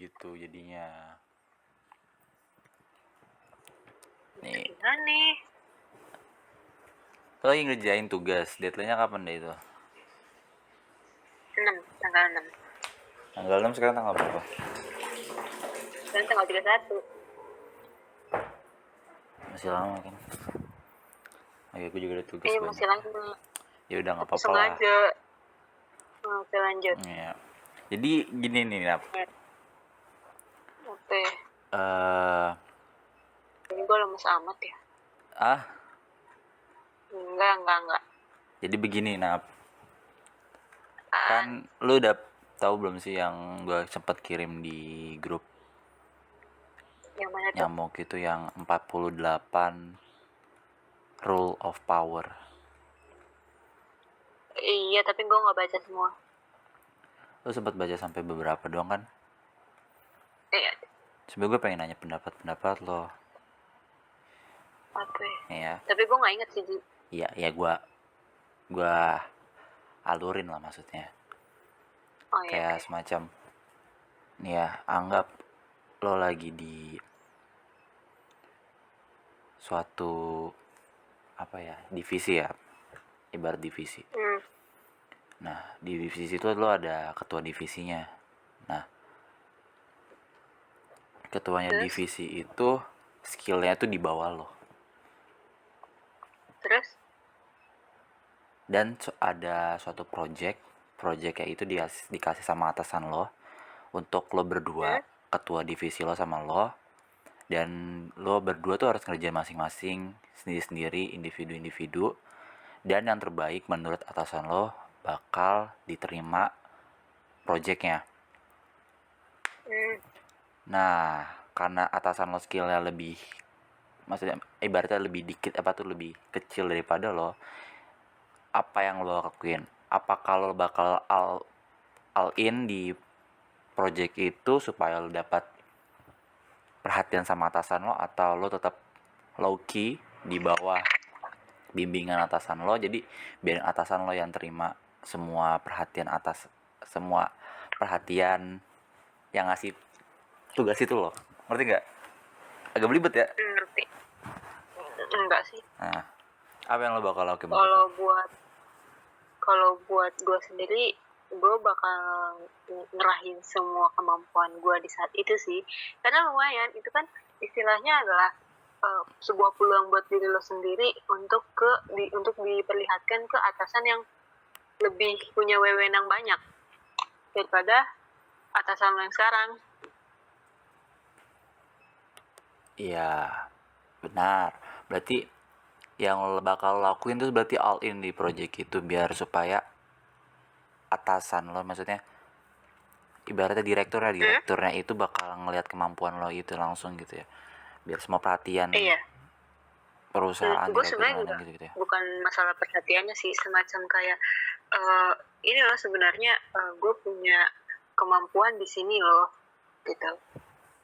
gitu jadinya. Nih, Gimana nih? lo lagi ngerjain tugas, deadline-nya kapan deh itu? 6, tanggal 6. Tanggal 6 sekarang tanggal berapa? Dan tanggal 31. Masih lama kan? Oke, gue juga ada tugas Iya, banyak. masih lama. Ya udah nggak Tapi apa-apa lah. sengaja. Oke, lanjut. Iya. Jadi gini nih, Nap. Oke. Eh, Ini gue lemes amat ya. ah, Enggak. jadi begini, Nap. Apaan? Kan lu udah tahu belum sih yang gue sempet kirim di grup Yang mana tuh? nyamuk itu yang 48 rule of power. Iya, tapi gue gak baca semua. Lu sempet baca sampai beberapa doang kan? Iya. Sebenernya gue pengen nanya pendapat lo. Oke. Ya. Tapi gue gak inget sih, Ji. Iya, ya gue alurin lah maksudnya. Oh iya, Kayak oke. semacam nih ya, anggap lo lagi di suatu apa ya, divisi ya, ibarat divisi. Nah, di divisi itu lo ada ketua divisinya. Nah, ketuanya Terus? divisi itu skillnya tuh di bawah lo. Terus? Dan ada suatu project itu dikasih sama atasan lo untuk lo berdua, ketua divisi lo sama lo, dan lo berdua tuh harus ngerjain masing-masing, sendiri-sendiri, individu-individu, dan yang terbaik menurut atasan lo bakal diterima projectnya. Nah, karena atasan lo skillnya lebih, maksudnya ibaratnya lebih dikit, lebih kecil daripada lo, apa yang lo lakuin? Apakah lo bakal all in di project itu supaya lo dapat perhatian sama atasan lo, atau lo tetap low key di bawah bimbingan atasan lo, jadi biar atasan lo yang terima semua perhatian yang ngasih tugas itu lo, ngerti nggak? Agak belibet ya. Ngerti. Enggak sih. Nah, apa yang lo bakal lakuin? Kalau buat gue sendiri, gue bakal ngerahin semua kemampuan gue di saat itu sih, karena lumayan itu kan istilahnya adalah sebuah peluang buat diri lo sendiri untuk diperlihatkan ke atasan yang lebih punya wewenang banyak daripada atasan lo yang sekarang. Iya, benar. Berarti yang lo bakal lakuin tuh berarti all in di project itu, biar supaya atasan lo, maksudnya ibaratnya direkturnya itu bakal ngelihat kemampuan lo itu langsung gitu ya, biar semua perhatian perusahaan Gue direktur sebenarnya juga gitu ya. bukan masalah perhatiannya sih, semacam kayak ini loh sebenarnya gue punya kemampuan di sini loh gitu.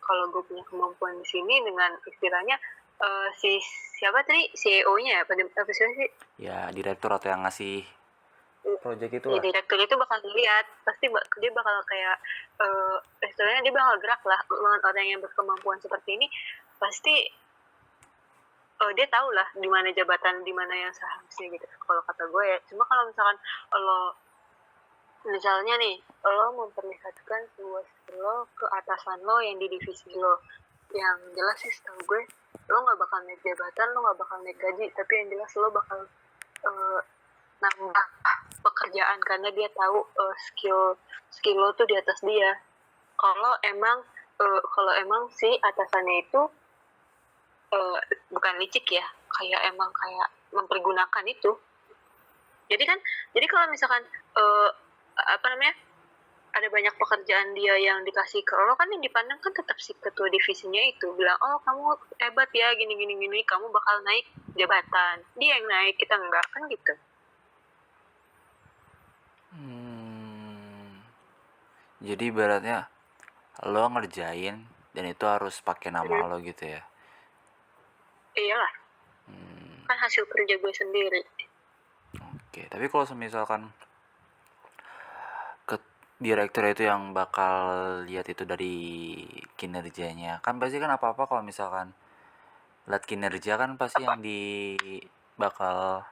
Kalau gue punya kemampuan di sini dengan istilahnya si siapa tadi CEO-nya apa sih? Ya, direktur atau yang ngasih project itu lah. Direktur itu bakal ngeliat, pasti dia bakal kayak istilahnya dia bakal gerak lah, orang yang berkemampuan seperti ini pasti dia tahu lah di mana jabatan, di mana yang seharusnya gitu. Kalau kata gue ya, cuma kalau misalkan lo misalnya nih lo memperlihatkan sebuah skill lo ke atasan lo yang di divisi lo, yang jelas sih setahu gue lo nggak bakal naik jabatan, lo nggak bakal naik gaji, tapi yang jelas lo bakal nambah pekerjaan karena dia tahu skill lo tuh di atas dia. Kalau emang si atasannya itu bukan licik ya, kayak emang kayak mempergunakan itu. Jadi kalau misalkan ada banyak pekerjaan dia yang dikasih ke lo, kan yang dipandang kan tetap si ketua divisinya itu bilang, oh kamu hebat ya gini, kamu bakal naik jabatan. Dia yang naik, kita enggak, kan gitu. Jadi ibaratnya lo ngerjain dan itu harus pakai nama lo gitu ya. Iyalah. Kan hasil kerja gue sendiri. Oke, tapi kalau misalkan direktur itu yang bakal lihat itu dari kinerjanya. Kan pasti kan apa-apa kalau misalkan lihat kinerja kan pasti Apa? yang bakal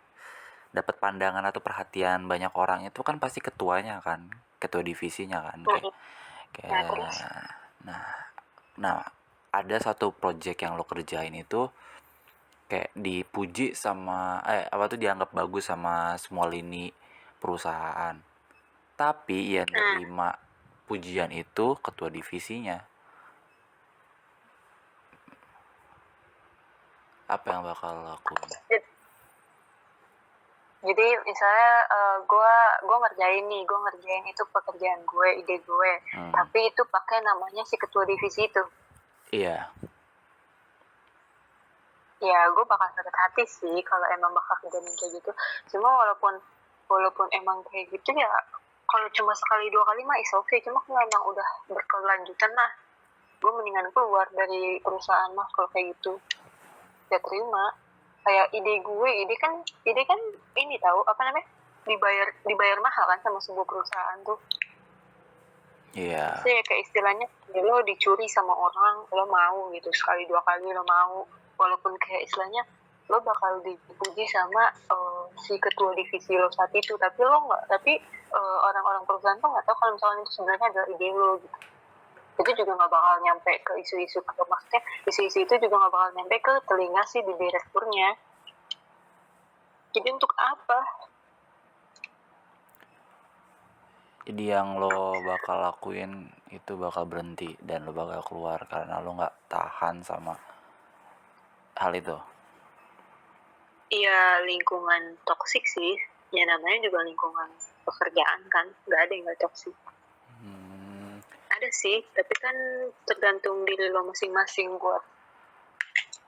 dapat pandangan atau perhatian banyak orang itu kan pasti ketuanya kan, ketua divisinya kan, kayak Mm-mm. Nah, terus? kayak nah nah ada satu project yang lo kerjain itu kayak dipuji sama apa tuh dianggap bagus sama semua lini perusahaan, tapi yang Hmm. nerima pujian itu ketua divisinya. Apa yang bakal lo lakuin? Jadi misalnya gue ngerjain itu pekerjaan gue, ide gue, tapi itu pakai namanya si ketua divisi itu. Iya. Ya gue bakal sakit hati sih kalau emang bakal kejadian kayak gitu. Cuma walaupun emang kayak gitu ya, kalau cuma sekali dua kali mah is okay. Cuma kalau emang udah berkelanjutan lah, gue mendingan keluar dari perusahaan mah kalau kayak gitu. Ya terima. Kayak ide kan ini tahu apa namanya, dibayar mahal kan sama sebuah perusahaan tuh. Iya. Maksudnya kayak istilahnya ya lo dicuri sama orang, lo mau gitu sekali dua kali lo mau, walaupun kayak istilahnya lo bakal dipuji sama si ketua divisi lo saat itu, tapi orang-orang perusahaan tuh nggak tahu kalau misalnya itu sebenarnya adalah ide lo gitu. Itu juga nggak bakal nyampe ke isu-isu, maksudnya isu-isu itu juga nggak bakal nyampe ke telinga si di direkturnya. Jadi untuk apa? Jadi yang lo bakal lakuin itu bakal berhenti dan lo bakal keluar karena lo nggak tahan sama hal itu. Iya, lingkungan toksik sih. Ya namanya juga lingkungan pekerjaan kan, nggak ada yang nggak toksik. Ada sih, tapi kan tergantung diri lo masing-masing buat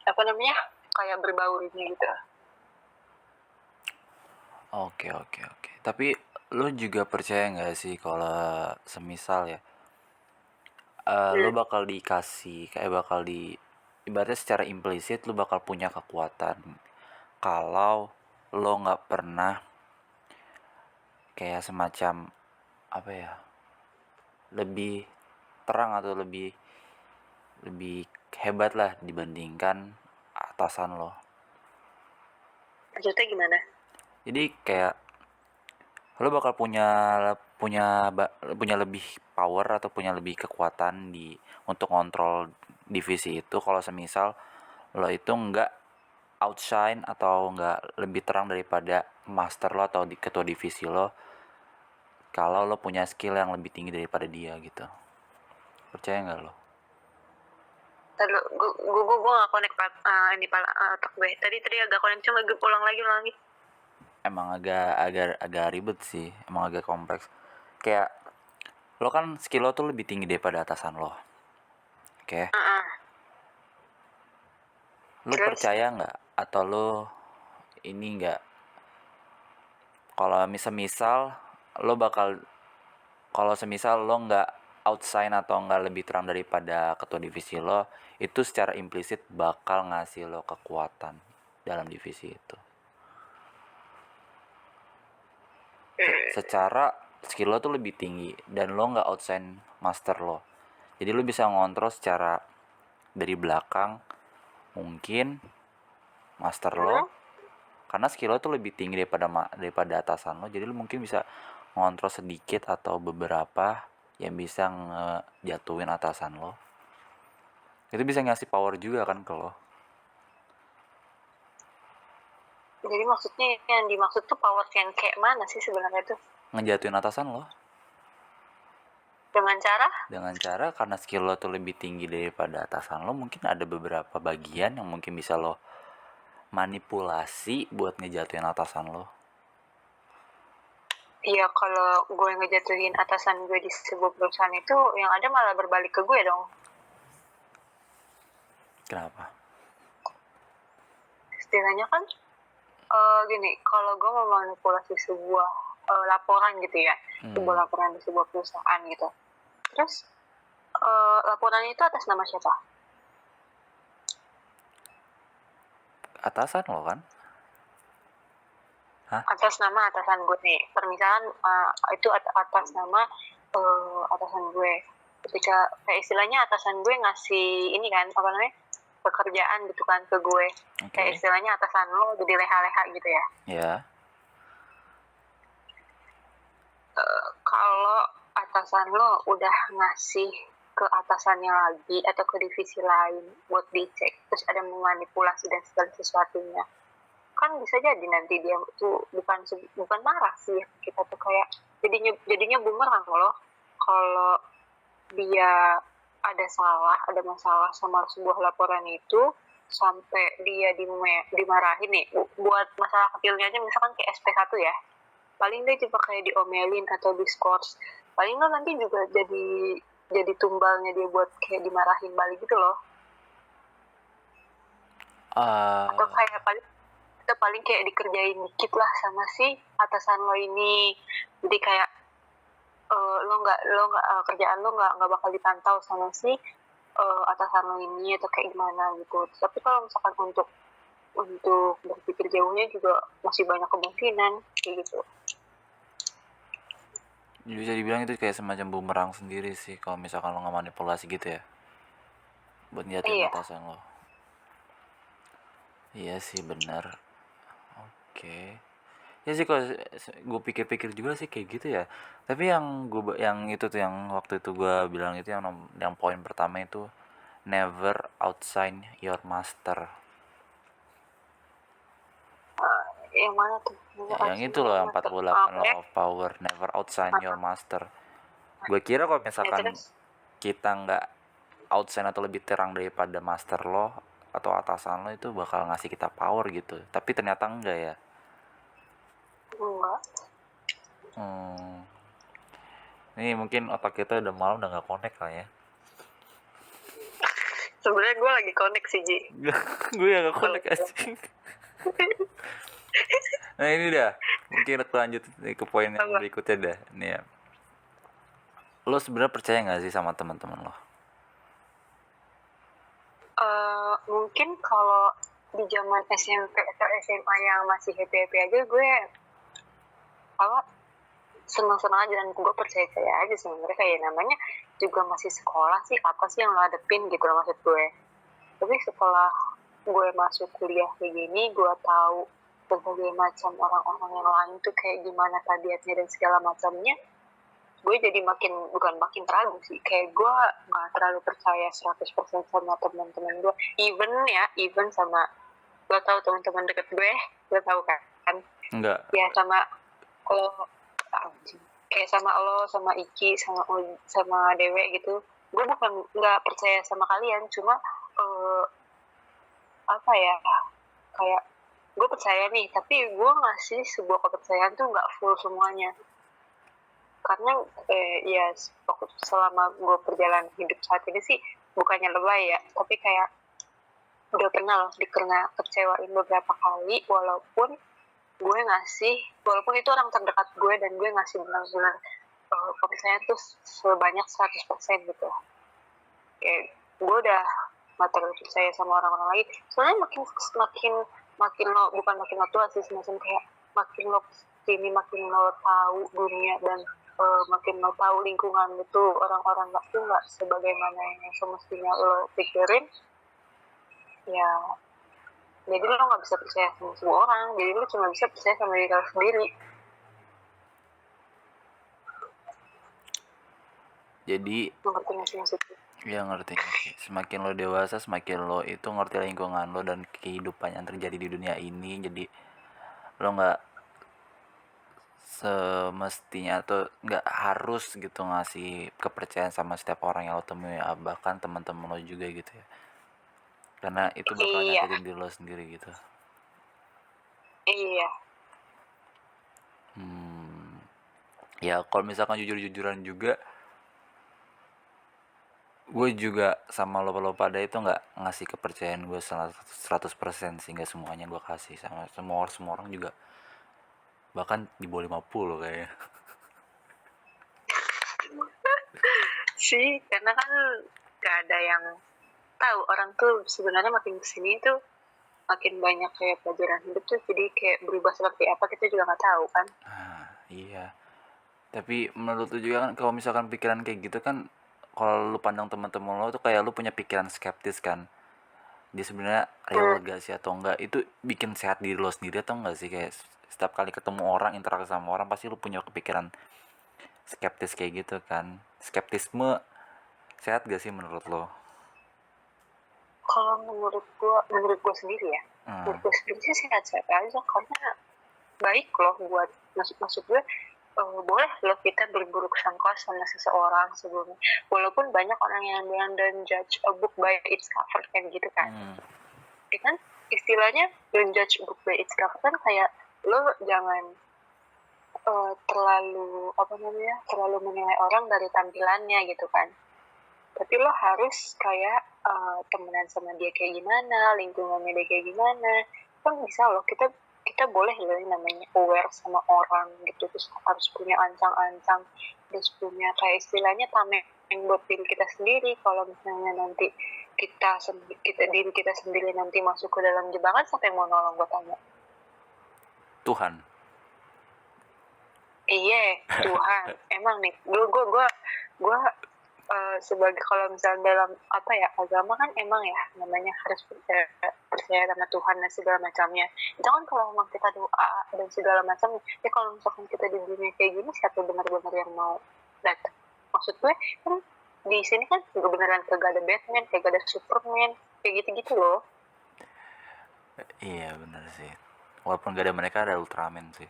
apa namanya, kayak berbaurnya gitu. Oke, oke, oke. Tapi lo juga percaya nggak sih kalau semisal ya, lo bakal dikasih kayak bakal di ibaratnya secara implisit lo bakal punya kekuatan kalau lo nggak pernah kayak semacam apa ya, lebih terang atau lebih lebih hebat lah dibandingkan atasan lo. Maksudnya gimana? Jadi kayak lo bakal punya punya punya lebih power atau punya lebih kekuatan untuk kontrol divisi itu kalau semisal lo itu nggak outshine atau nggak lebih terang daripada master lo atau ketua divisi lo, kalau lo punya skill yang lebih tinggi daripada dia gitu. Percaya nggak lo? Tadi gue nggak connect otak gue. Tadi agak connect, cuma gue ulang lagi. Emang agak ribet sih, emang agak kompleks. Kayak lo kan skill lo tuh lebih tinggi daripada atasan lo, oke? Lo Terus? percaya nggak atau lo ini nggak, kalau misal lo bakal, kalau semisal lo nggak outshine atau nggak lebih terang daripada ketua divisi lo, itu secara implisit bakal ngasih lo kekuatan dalam divisi itu. Secara skill lo tuh lebih tinggi dan lo nggak outshine master lo, jadi lo bisa ngontrol secara dari belakang mungkin master lo, karena skill lo tuh lebih tinggi daripada atasan lo, jadi lo mungkin bisa ngontrol sedikit atau beberapa yang bisa ngejatuhin atasan lo. Itu bisa ngasih power juga kan ke lo. Jadi maksudnya yang dimaksud tuh power yang kayak mana sih sebenarnya tuh? Ngejatuhin atasan lo Dengan cara? dengan cara karena skill lo tuh lebih tinggi daripada atasan lo, mungkin ada beberapa bagian yang mungkin bisa lo manipulasi buat ngejatuhin atasan lo. Iya, kalau gue ngejatuhin atasan gue di sebuah perusahaan itu, yang ada malah berbalik ke gue dong. Kenapa? Istilahnya kan gini, kalau gue memanipulasi sebuah laporan gitu ya, sebuah laporan di sebuah perusahaan gitu. Terus laporan itu atas nama siapa? Atasan lo kan? Atas nama atasan gue nih. Permisalan itu atas nama atasan gue. Ketika kayak istilahnya atasan gue ngasih ini kan apa namanya pekerjaan gitu kan ke gue. Kayak Oke. istilahnya atasan lo jadi leha-leha gitu ya. Ya. Kalau atasan lo udah ngasih ke atasannya lagi atau ke divisi lain buat dicek, terus ada memanipulasi dan segala sesuatunya, kan bisa jadi nanti dia tuh bukan marah sih, kita tuh kayak jadinya bumerang loh kalau dia ada masalah sama sebuah laporan itu sampai dia dimarahin nih buat masalah kecilnya aja, misalkan kayak SP1 ya, paling dia cuma kayak diomelin atau diskors, paling lo nanti juga jadi tumbalnya dia buat kayak dimarahin balik gitu loh. Atau kayak paling kayak dikerjain dikit lah sama si atasan lo ini, jadi kayak lo nggak kerjaan lo nggak bakal dipantau sama si atasan lo ini atau kayak gimana gitu. Tapi kalau misalkan untuk berpikir jauhnya juga masih banyak kemungkinan kayak gitu. Bisa dibilang itu kayak semacam bumerang sendiri sih kalau misalkan lo nggak manipulasi gitu ya buat nyatain Iya. atasan lo. Iya sih benar. Oke. Ya sih kalau gue pikir-pikir juga sih kayak gitu ya. Tapi yang itu tuh yang waktu itu gue bilang itu yang poin pertama itu never outshine your master. Yang mana tuh? Ya, yang itu loh yang 48 law of power, never outshine your master. Gue kira kalau misalkan kita nggak outshine atau lebih terang daripada master lo atau atasan lo itu bakal ngasih kita power gitu. Tapi ternyata enggak ya. Enggak. Ini mungkin otak kita udah malam udah nggak connect lah ya. Sebenarnya gue lagi connect sih, Ji. Gue yang nggak connect asing. Nah ini dah, mungkin aku lanjut ke poin yang berikutnya dah. Nih ya. Lo sebenarnya percaya nggak sih sama teman-teman lo? Mungkin kalau di zaman SMP atau SMA yang masih happy aja, gue senang-senang aja dan gue percaya aja sebenarnya, kayak namanya juga masih sekolah sih, apa sih yang lo hadepin gitu loh maksud gue. Tapi setelah gue masuk kuliah kayak gini, gue tahu berbagai macam orang-orang yang lain tuh kayak gimana tabiatnya dan segala macamnya, gue jadi bukan makin ragu sih, kayak gue gak terlalu percaya 100% sama teman-teman gue, even sama lo tau teman-teman deket gue tau kan? Enggak. Ya sama lo, kayak sama lo, sama Iki, sama Dewe gitu, gue bukan nggak percaya sama kalian, cuma apa ya, kayak gue percaya nih, tapi gue ngasih sebuah kepercayaan tuh nggak full semuanya, karena ya selama gue perjalanan hidup saat ini sih bukannya lebay ya, tapi kayak udah pernah loh dikena kecewain beberapa kali, walaupun itu orang terdekat gue dan gue ngasih benar-benar kepercayaan tuh sebanyak 100% gitu. Kayak gue udah gak terlalu percaya sama orang-orang lagi, soalnya makin lo, bukan makin lo tua sih, semacam kayak makin lo sini makin lo tahu dunia dan makin lo tahu lingkungan itu, orang-orang nggak sebagaimana yang semestinya lo pikirin ya, jadi lo nggak bisa percaya sama semua orang, jadi lo cuma bisa percaya sama diri lo sendiri. Jadi ngerti maksudnya? Ya ngerti. Semakin lo dewasa, semakin lo itu ngerti lingkungan lo dan kehidupan yang terjadi di dunia ini. Jadi lo nggak semestinya atau nggak harus gitu ngasih kepercayaan sama setiap orang yang lo temui, bahkan teman-teman lo juga gitu ya. Karena itu bakal nyakitin diri lo sendiri gitu. Iya. Ya kalau misalkan jujur-jujuran juga, gue juga sama lo pada itu nggak ngasih kepercayaan gue 100% sehingga semuanya gue kasih sama semua orang juga, bahkan di bawah 50 kayaknya. Sih, karena kan gak ada yang tahu, orang tuh sebenarnya makin kesini tuh makin banyak kayak pelajaran hidup tuh, jadi kayak berubah seperti apa kita juga nggak tahu kan. Iya, Tapi menurut lu juga kan kalau misalkan pikiran kayak gitu kan, kalau lu pandang teman-teman lo tuh kayak lu punya pikiran skeptis kan. Dia sebenarnya real Hmm, gak sih atau enggak, itu bikin sehat diri lo sendiri atau enggak sih? Kayak setiap kali ketemu orang, interaksi sama orang, pasti lu punya kepikiran skeptis kayak gitu kan. Skeptisme sehat gak sih menurut lo? kalau menurut gua sendiri ya, Hmm. menurut gua sendiri sih sehat-sehat aja karena baik loh buat maksud gue boleh loh kita berburuk sangka sama seseorang sebelumnya walaupun banyak orang yang bilang don't judge a book by its cover kan gitu kan Hmm. ya kan istilahnya don't judge a book by its cover kan kayak lo jangan terlalu apa namanya terlalu menilai orang dari tampilannya gitu kan tapi lo harus kayak temenan sama dia kayak gimana lingkungannya dia kayak gimana kan bisa loh kita kita boleh loh namanya aware sama orang gitu terus harus punya ancang-ancang terus punya kayak istilahnya tameng buat diri kita sendiri kalau misalnya nanti diri kita sendiri nanti masuk ke dalam jebakan siapa yang mau nolong gue tanya Tuhan. iya Tuhan emang nih gue sebagai kalau misalnya dalam apa ya agama kan emang ya namanya harus percaya sama Tuhan dan segala macamnya itu kan kalau memang kita doa dan segala macam ya kalau misalkan kita di dunia kayak gini siapa benar-benar yang mau datang maksud gue kan di sini kan juga beneran kagak ada Batman kagak ada Superman kayak gitu-gitu loh Iya bener sih. Walaupun gak ada mereka, ada Ultraman sih.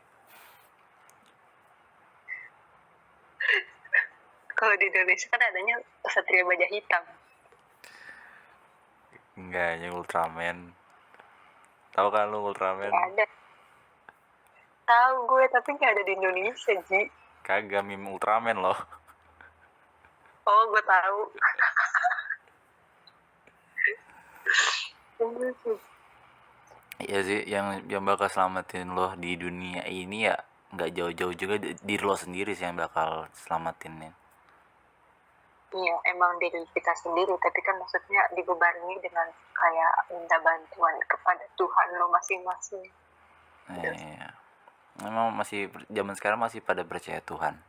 kalau di Indonesia kan adanya Satria Baja Hitam Enggak, hanya Ultraman. Tahu kan lu Ultraman? nggak ada tahu gue tapi nggak ada di Indonesia Ji Kagak, meme Ultraman loh. oh gue tahu Iya sih, yang bakal selamatin lo di dunia ini ya nggak jauh-jauh juga diri lo sendiri sih yang bakal selamatinnya. Iya, emang diri kita sendiri, tapi kan maksudnya dibebani dengan kayak minta bantuan kepada Tuhan lo masing-masing. Iya. Memang masih zaman sekarang masih pada percaya Tuhan.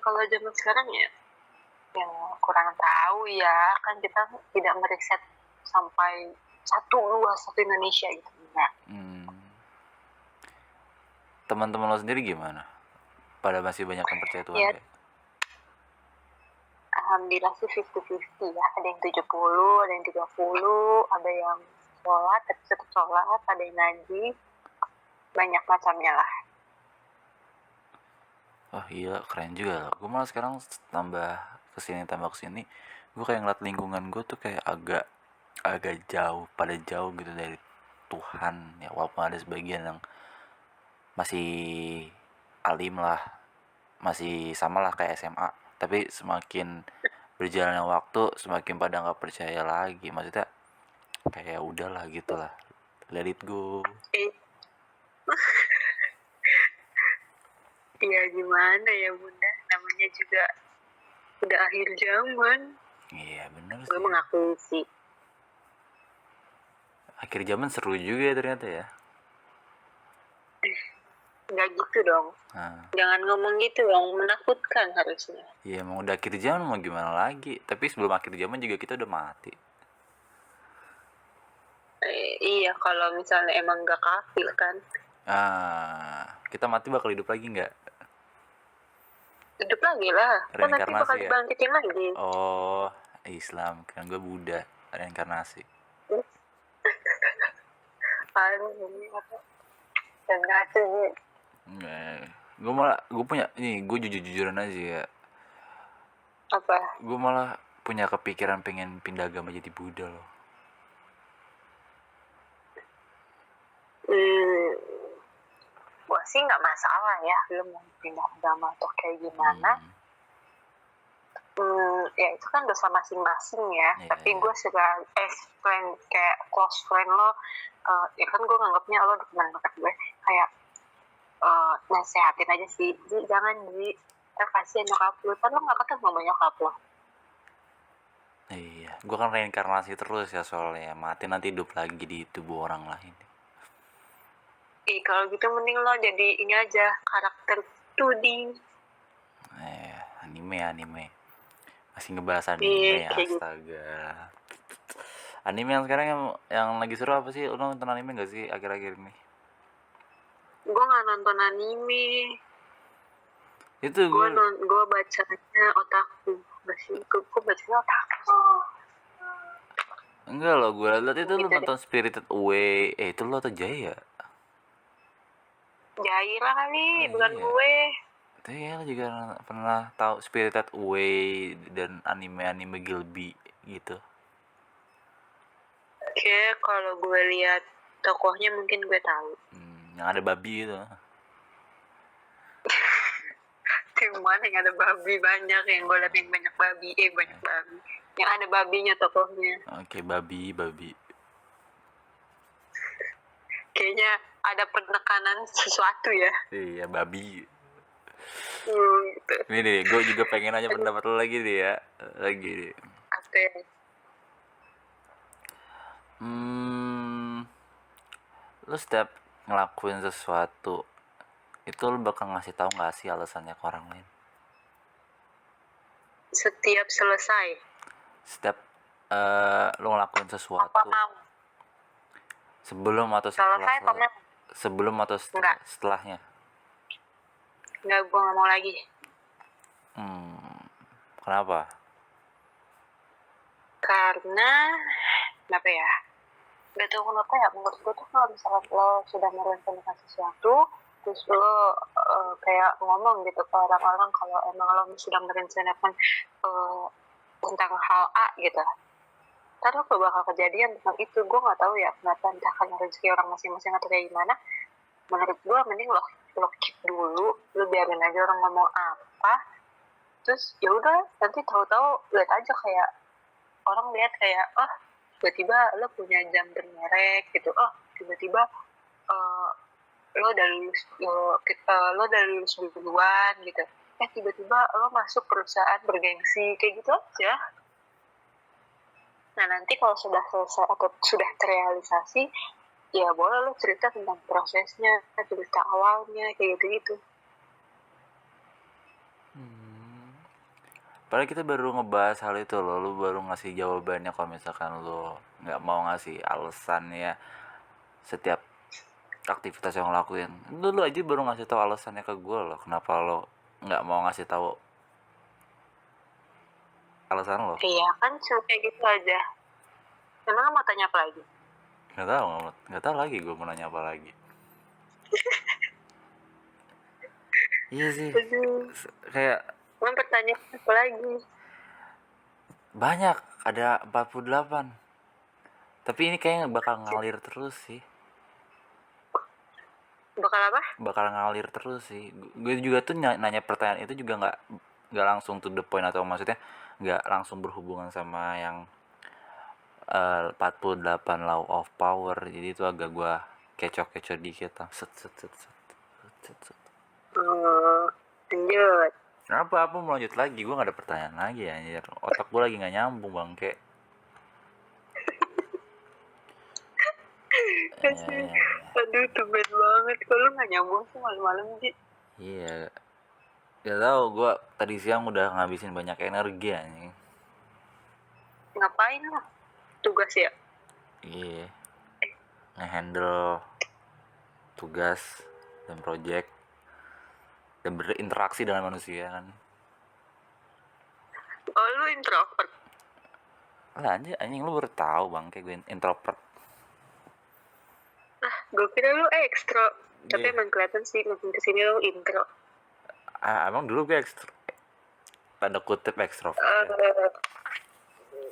Kalau zaman sekarang ya, yang kurang tahu ya, kan kita tidak meriset sampai satu Indonesia gitu. Nah, Teman-teman lo sendiri gimana? Pada masih banyak yang percaya Tuhan ya kayak? alhamdulillah sih 50-50 ya. Ada yang 70, ada yang 30, ada yang sholat, tapi tetap sholat, ada yang ngaji, banyak macamnya lah. Wah iya keren juga. Gue malah sekarang tambah kesini, gue kayak ngeliat lingkungan gue tuh kayak agak agak jauh, pada jauh gitu dari Tuhan ya, walaupun ada sebagian yang masih alim lah, masih sama lah kayak SMA, tapi semakin berjalannya waktu semakin pada nggak percaya lagi, maksudnya kayak udahlah gitu lah, let it go. Eh, ya gimana ya bunda, namanya juga udah akhir zaman. Iya bener Gue sih, mengakui sih. akhir zaman seru juga ya ternyata ya. Nggak gitu dong. Nah, Jangan ngomong gitu dong, menakutkan harusnya. ya emang udah akhir zaman mau gimana lagi, tapi sebelum akhir zaman juga kita udah mati. Iya, kalau misalnya emang nggak kafir kan. Kita mati bakal hidup lagi nggak? Hidup lagi lah. Kan nanti bakal Reinkarnasi ya? dibangkitin lagi. Oh, Islam kan, gue Buddha, reinkarnasi. Kan, ini apa? Dan ngaco sih. Gue punya ini, gue jujur-jujuran aja ya, Apa? gue malah punya kepikiran pengen pindah agama jadi Buddha loh. Gue sih nggak masalah ya. Lu mau pindah agama atau kayak gimana. Ya itu kan dosa masing-masing ya. Iya, Tapi iya. gue sebagai friend kayak close friend lo, ya kan gue nganggapnya lo teman dekat gue kayak nasehatin aja sih, Ji jangan Ji, kasihan nyokap lu, kan lo nggak ketemu sama nyokap lo. Iya, gue kan reinkarnasi terus ya, soalnya mati nanti hidup lagi di tubuh orang lain. Kalau gitu mending lo jadi ini aja, karakter 2D. Anime masih ngebahas anime, Kayak gitu. astaga. Anime yang sekarang yang lagi seru apa sih? Lo nonton anime gak sih akhir-akhir ini? Gue nggak nonton anime. Itu Gue bacanya otaku. Gue bacanya otaku. enggak loh, gue liat itu lo Gitu deh. nonton Spirited Away. Itu lo atau Jaya? Jaira kali, Oh bukan iya. gue. Itu ya lo juga pernah tahu Spirited Away dan anime-anime Gilby gitu. Oke, kalau gue lihat tokohnya mungkin gue tahu. Yang ada babi itu. Yang mana yang ada babi banyak, yang gue liat yang banyak babi, banyak babi. Yang ada babinya tokohnya. Oke, babi. Kayaknya ada penekanan sesuatu ya. Iya, babi. Gitu. Ini deh, gue juga pengen aja pendapat lo lagi deh ya. Lagi deh. Apa ya? Lo setiap ngelakuin sesuatu itu lo bakal ngasih tahu nggak sih alasannya ke orang lain? Setiap selesai. Setiap lo ngelakuin sesuatu Apa mau? sebelum atau Selesai apa mau? sebelum atau Enggak. setelahnya? Enggak, gue gak mau lagi. Kenapa? Karena kenapa ya? Gak tau kenapa ya, menurut gue tuh kalau misalnya lo sudah merencanakan sesuatu, terus lo kayak ngomong gitu ke orang-orang kalau emang lo sudah merencanakan tentang hal A gitu, ntar lo bakal kejadian tentang itu. Gue gak tahu ya kenapa, entah karena rezeki orang masing-masing atau kayak gimana. Menurut gue mending lo keep dulu, lo biarin aja orang ngomong apa, terus ya udah nanti tahu-tahu lihat aja, kayak orang lihat kayak tiba-tiba lo punya jam bermerek gitu, tiba-tiba lo udah lulus duluan gitu, tiba-tiba lo masuk perusahaan bergengsi kayak gitu aja. Nah nanti kalau sudah selesai atau sudah terrealisasi, ya boleh lo cerita tentang prosesnya, cerita awalnya kayak gitu. Padahal kita baru ngebahas hal itu loh, lu baru ngasih jawabannya kalau misalkan lu nggak mau ngasih alasannya setiap aktivitas yang lo lakuin. Lu aja baru ngasih tahu alasannya ke gue loh, kenapa lo nggak mau ngasih tahu alasan lo? Iya kan, cuma kayak gitu aja. Emang mau tanya apa lagi? Nggak tahu lagi gue mau nanya apa lagi. Iya sih. Aduh, Kayak mau pertanyaan apa lagi? banyak, ada 48. Tapi ini kayaknya bakal ngalir terus sih. Bakal apa? Bakal ngalir terus sih. Gue juga tuh nanya pertanyaan itu juga nggak langsung to the point, atau maksudnya nggak langsung berhubungan sama yang 48 law of power. Jadi itu agak gue kecoh dikit lah. Set. Lanjut. Apa mau lanjut lagi? Gue gak ada pertanyaan lagi anjir. Otak gue lagi gak nyambung bangke. Aduh, tumben banget. Kalau nggak nyambung sih malam-malam sih. Iya. Gak tau, gue tadi siang udah ngabisin banyak energi anjing. Ngapain lah? Tugas ya? Iya. Ngehandle tugas dan project dan berinteraksi dengan manusia kan. Oh, lu introvert? Lah anjing lu baru tahu bangke gue introvert. Gue kira lu ekstro. Tapi Yeah. emang kelihatan sih makin kesini lu intro. Emang dulu gue tanda kutip ekstrovert ya?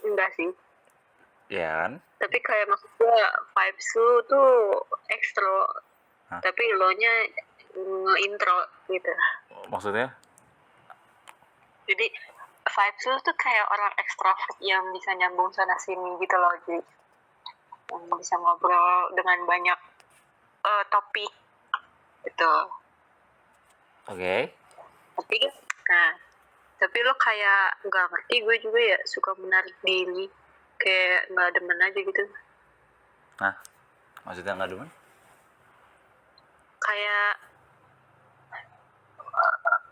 Enggak sih. Ya kan? Tapi kayak maksud gue vibes lu tuh ekstro. Tapi lo nya nge-intro gitu. Maksudnya? Jadi vibes lu tuh kayak orang ekstrovert yang bisa nyambung sana sini gitu loh, jadi yang bisa ngobrol dengan banyak topik gitu. Oke. Tapi lo kayak nggak ngerti, gue juga ya suka menarik diri, kayak nggak demen aja gitu. Nah, maksudnya nggak demen? kayak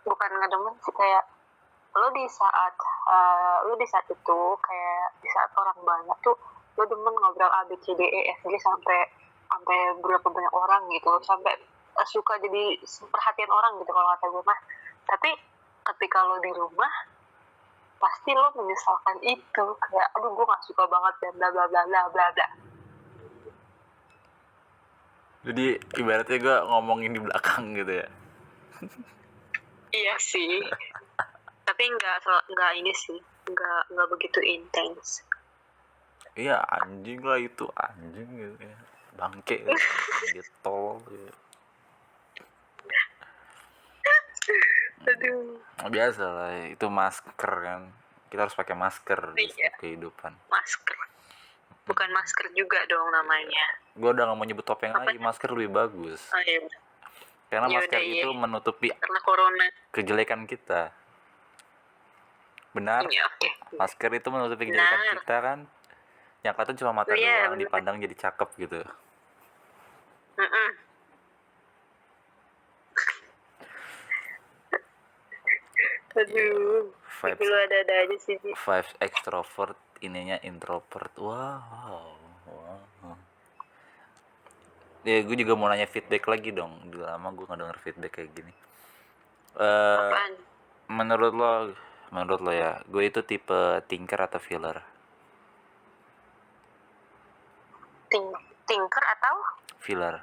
bukan ngedemen sih, kayak lo di saat itu kayak di saat orang banyak tuh lo demen ngobrol A B C D E F G sampai berapa banyak orang gitu, sampai suka jadi perhatian orang gitu kalau kata gue mah. Tapi ketika lo di rumah pasti lo menyesalkan itu, kayak aduh gue gak suka banget dan bla bla bla bla bla bla. Jadi ibaratnya gue ngomongin di belakang gitu ya. Iya sih. Tapi nggak ini sih, nggak begitu intens. Iya anjing lah itu, anjing gitu ya, bangke gitu, tol gitu. Aduh. Biasa lah itu, masker kan, kita harus pakai masker di Iya. kehidupan. Masker, bukan masker juga dong namanya. Gue udah gak mau nyebut topeng lagi, masker lebih bagus. Oh iya. Karena Yaudah, masker iya. itu menutupi Karena corona. kejelekan kita. Benar? Iya, oke. Masker itu menutupi kejelekan Benar. kita kan. Yang kelihatan cuma mata Iya, doang, benar. dipandang jadi cakep gitu. Mm-mm. Aduh, Vibes, lu ada aja sih. vibes extrovert, ininya introvert. Wow. Ya gue juga mau nanya feedback lagi dong. Udah lama gue gak denger feedback kayak gini. Apaan? Menurut lo ya, gue itu tipe thinker atau feeler? Thinker atau Feeler.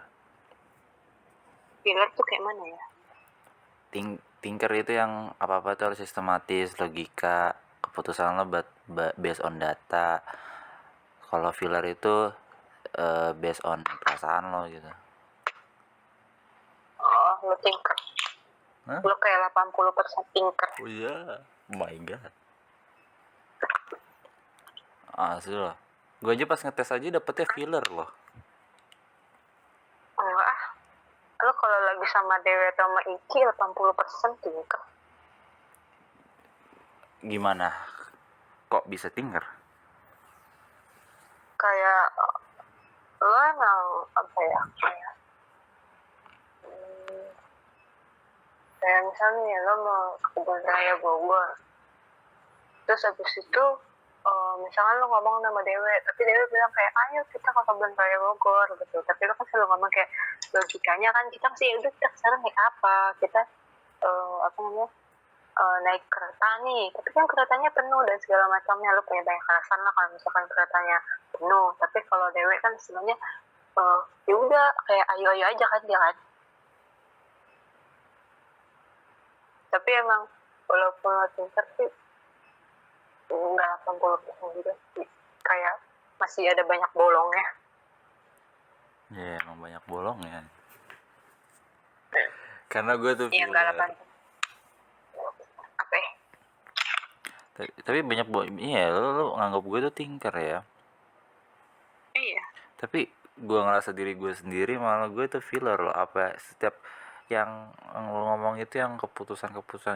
feeler tuh kayak mana ya? Thinker itu yang apa-apa tuh harus sistematis, logika, keputusan lo based on data. Kalau feeler itu based on perasaan lo gitu. Oh, lu thinker. Hah? Lu kayak 80% thinker. Oh iya, oh my god. Asli loh. Gue aja pas ngetes aja dapetnya feeler loh. Enggak ah. Lu kalau lagi sama Dewi atau sama Iki 80% thinker. Gimana? Kok bisa thinker? Kayak lo emang apa ya, kayak misalnya lo mau ke kebun raya Bogor, terus habis itu misalkan lo ngomong sama Dewe, tapi Dewe bilang kayak ayo kita ke kebun raya Bogor gitu, tapi lo kan selalu ngomong kayak logikanya kan kita sih udah kita sekarang naik apa, kita apa namanya, naik kereta nih, tapi kan keretanya penuh dan segala macamnya, lo punya banyak alasan lah kalau misalkan keretanya penuh. Tapi kalau Dewe kan sebenarnya ya udah kayak ayo aja kan dia kan. Tapi emang walaupun lo pinter sih nggak 80% juga sih, kayak masih ada banyak bolongnya. Ya emang banyak bolong ya. Karena gue tuh Iya nggak 80. Apa ya? tapi banyak iya lo nganggap gue tuh thinker ya. Iya. Tapi gue ngerasa diri gue sendiri malah gue tuh feeler loh. Apa setiap yang lo ngomong itu, yang keputusan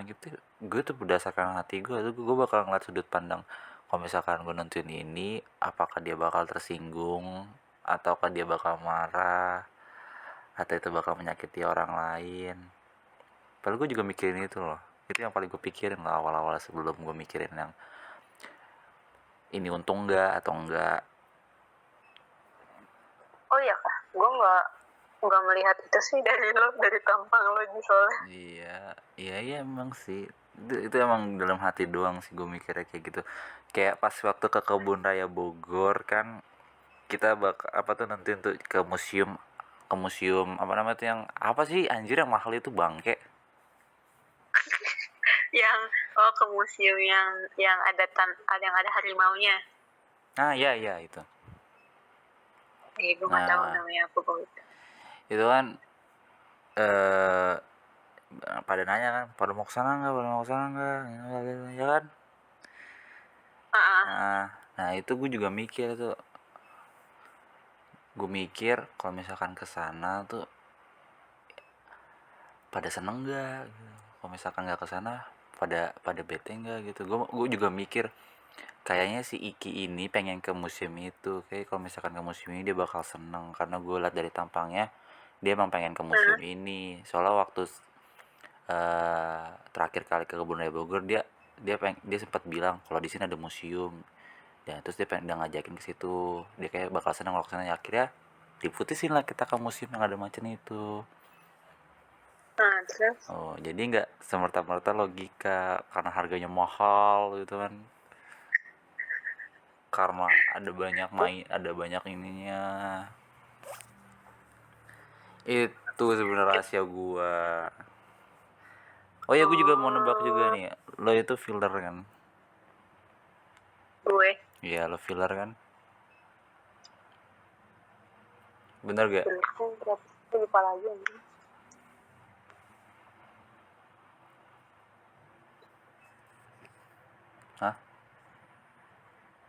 gitu, gue tuh berdasarkan hati gue tuh, gue bakal ngeliat sudut pandang. Kalau misalkan gue nentuin ini, apakah dia bakal tersinggung, ataukah dia bakal marah, atau itu bakal menyakiti orang lain. Padahal gue juga mikirin itu loh. Itu yang paling gue pikirin lah awal-awal, sebelum gue mikirin yang ini untung nggak atau enggak. Oh iya kah? Gue nggak melihat itu sih dari lo, dari tampang lo aja soalnya. Iya emang sih. Itu emang dalam hati doang sih gue mikirnya kayak gitu. Kayak pas waktu ke kebun raya Bogor kan, kita apa tuh nanti untuk ke museum apa namanya tuh, yang apa sih anjir yang mahal itu, bangke. Yang ke museum yang ada yang ada harimaunya. Nah iya itu. Gue nggak tahu namanya apa begitu. Itu kan pada nanya kan, pada mau kesana nggak, ya kan. Nah itu gue juga mikir tuh, kalau misalkan kesana tuh pada seneng nggak gitu. Kalau misalkan nggak kesana pada bete nggak gitu. Gue juga mikir kayaknya si Iki ini pengen ke museum itu, kayak kalau misalkan ke museum ini dia bakal seneng, karena gue liat dari tampangnya dia emang pengen ke museum ini. Soalnya waktu terakhir kali ke Kebun Raya Bogor, dia sempat bilang kalau di sini ada museum. Dan terus dia ngajakin ke situ. Dia kayak bakal seneng kalau kesana. Akhirnya diputusin lah kita ke museum yang ada macan itu. Terus Oh, jadi nggak semerta-merta logika karena harganya mahal gitu kan. Karena ada banyak ininya. Itu sebenarnya rahasia gua. Oh ya, gue juga mau nebak juga nih. Lo itu filler kan? gue Iya, lo filler kan? Bener gak? tuh berapa sih, lupa lagi anjing. Hah?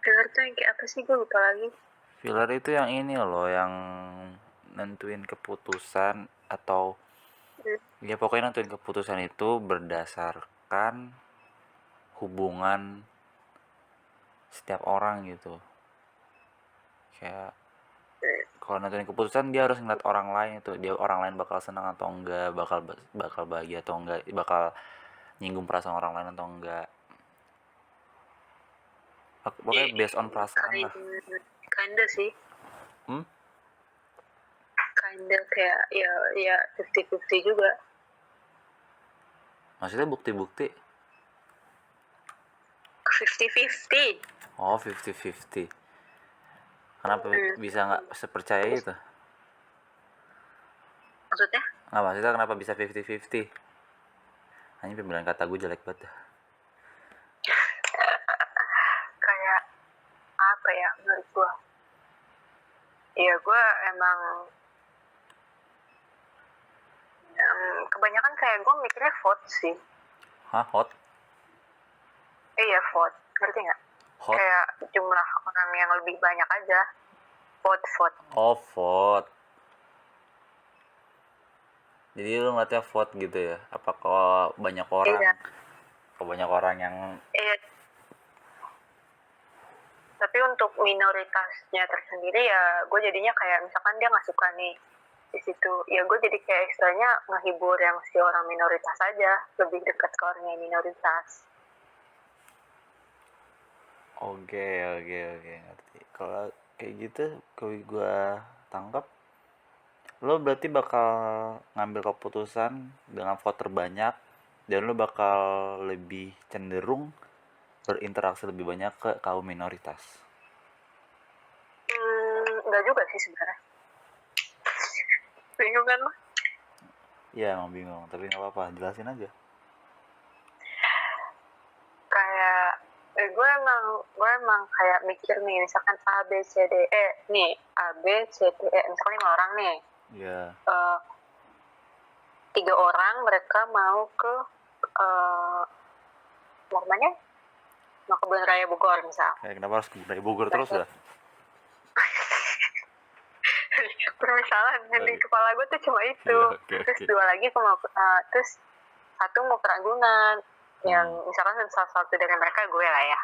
Filler tuh yang kayak apa sih, gue lupa lagi. Filler itu yang ini loh, yang nentuin keputusan atau ya pokoknya nentuin keputusan itu berdasarkan hubungan setiap orang gitu. Kayak kalau nentuin keputusan dia harus ngeliat orang lain itu, dia orang lain bakal senang atau enggak, bakal bahagia atau enggak, bakal nyinggung perasaan orang lain atau enggak. Pokoknya based on perasaan lah. Kinda sih, Hmm? kinda kayak ya 50-50 juga. Maksudnya bukti-bukti? 50-50. Oh, 50-50. Kenapa bisa nggak sepercaya itu? Maksudnya Nggak, maksudnya kenapa bisa 50-50? Hanya pemilihan kata gue jelek banget dah. kayak apa ya menurut gue, ya gue emang kebanyakan kayak gue mikirnya vote sih. Hah? Hot? Iya vote, ngerti nggak? Hot? Kayak jumlah orang yang lebih banyak aja. Vote. Oh, vote. Jadi lu ngeliatnya vote gitu ya? Apa kalau banyak orang? Iya. Kalau banyak orang yang... Iya. Tapi untuk minoritasnya tersendiri ya gue jadinya kayak misalkan dia nggak suka nih di situ, ya gue jadi kayak istilahnya ngehibur yang si orang minoritas aja, lebih dekat ke orang yang minoritas. Oke, ngerti. Kalau kayak gitu, kalau gue tangkap, lo berarti bakal ngambil keputusan dengan vote terbanyak, dan lo bakal lebih cenderung berinteraksi lebih banyak ke kaum minoritas. Enggak juga sih sebenarnya. Bingung kan lo? Ya emang bingung, tapi nggak apa-apa, jelasin aja. Kayak gue emang kayak mikir nih, misalkan A B C D E nih, A B C D E misalkan 5 orang nih. Iya. 3 orang mereka mau ke namanya mau ke Kebun Raya Bogor misal. Kenapa harus ke Bogor terus lah? Permasalahan di kepala gue tuh cuma itu. Iya, Terus 2 lagi terus 1 mau ke Ragunan, yang misalkan salah satu dari mereka gue lah ya.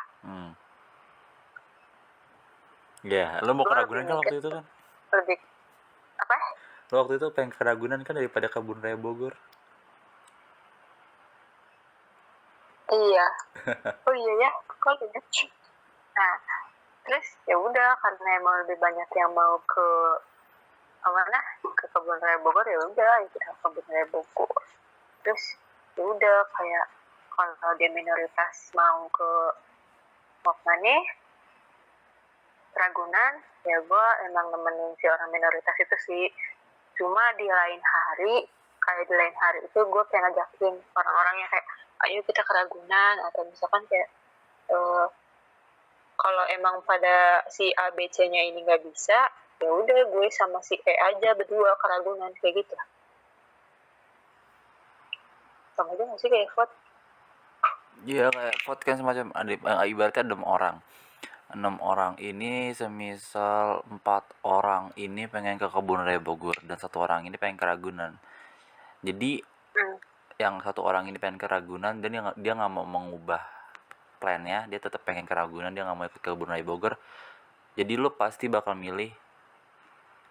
Ya, lo mau ke Ragunan kan waktu itu kan? Lebih apa? Lo waktu itu pengen ke Ragunan kan daripada Kebun Raya Bogor. Iya. Oh iya ya, kok gitu. Nah, terus ya udah karena emang lebih banyak yang mau ke mana? Ke Kebun Raya Bogor, ya udah kita ke Kebun Raya Bogor. Terus ya udah kayak kalau dia minoritas mau ke mana? Ragunan, ya gue emang nemenin si orang minoritas itu sih. Cuma di lain hari itu gue kayak ngajakin orang-orangnya kayak ayo kita ke Ragunan, atau misalkan kayak kalau emang pada si A B C nya ini nggak bisa, ya udah gue sama si E aja berdua ke Ragunan, kayak gitu. Sama aja nggak sih kayak vote? Iya, kayak vote kan semacam ibaratnya 6 orang ini, semisal 4 orang ini pengen ke Kebun Raya Bogor dan 1 orang ini pengen ke Ragunan. Jadi yang 1 orang ini pengen ke Ragunan dan dia nggak mau mengubah plannya, dia tetap pengen ke Ragunan, dia nggak mau ikut ke Kebun Raya Bogor. Jadi lo pasti bakal milih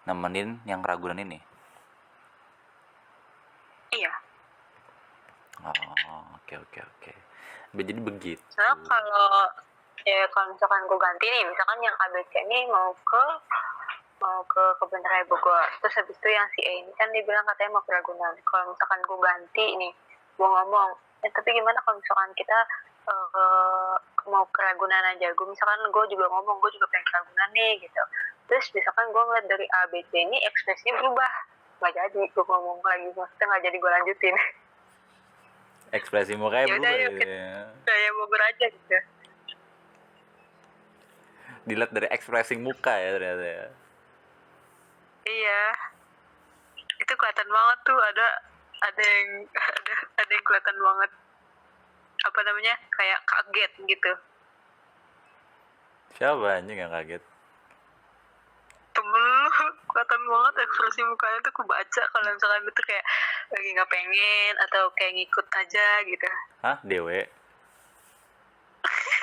nemenin yang Ragunan ini. oke. Jadi begitu. Soalnya kalau misalkan gue ganti nih, misalkan yang ABC ini mau ke kebun raya Bogor, terus habis itu yang si A ini kan dia bilang katanya mau ke Ragunan. Kalau misalkan gue ganti nih, gue ngomong, tapi gimana kalau misalkan kita mau ke Ragunan aja? Gue misalkan gue juga ngomong, gue juga pengen ke Ragunan nih gitu. Terus misalkan gue ngeliat dari ABC ini ekspresinya berubah, nggak jadi gue ngomong lagi, maksudnya nggak jadi gue lanjutin. Ekspresi mukanya Yaudah, berubah yuk gitu kita ya. kayak Bogor aja gitu. Dilihat dari ekspresi muka ya ternyata ya. Iya, itu kelihatan banget tuh, ada yang ada yang kelihatan banget, apa namanya, kayak kaget gitu. Siapa anjing yang kaget? Temen lu kelihatan banget ekspresi mukanya tuh kebaca kalau misalkan itu kayak lagi nggak pengen atau kayak ngikut aja gitu. Hah, Dewe?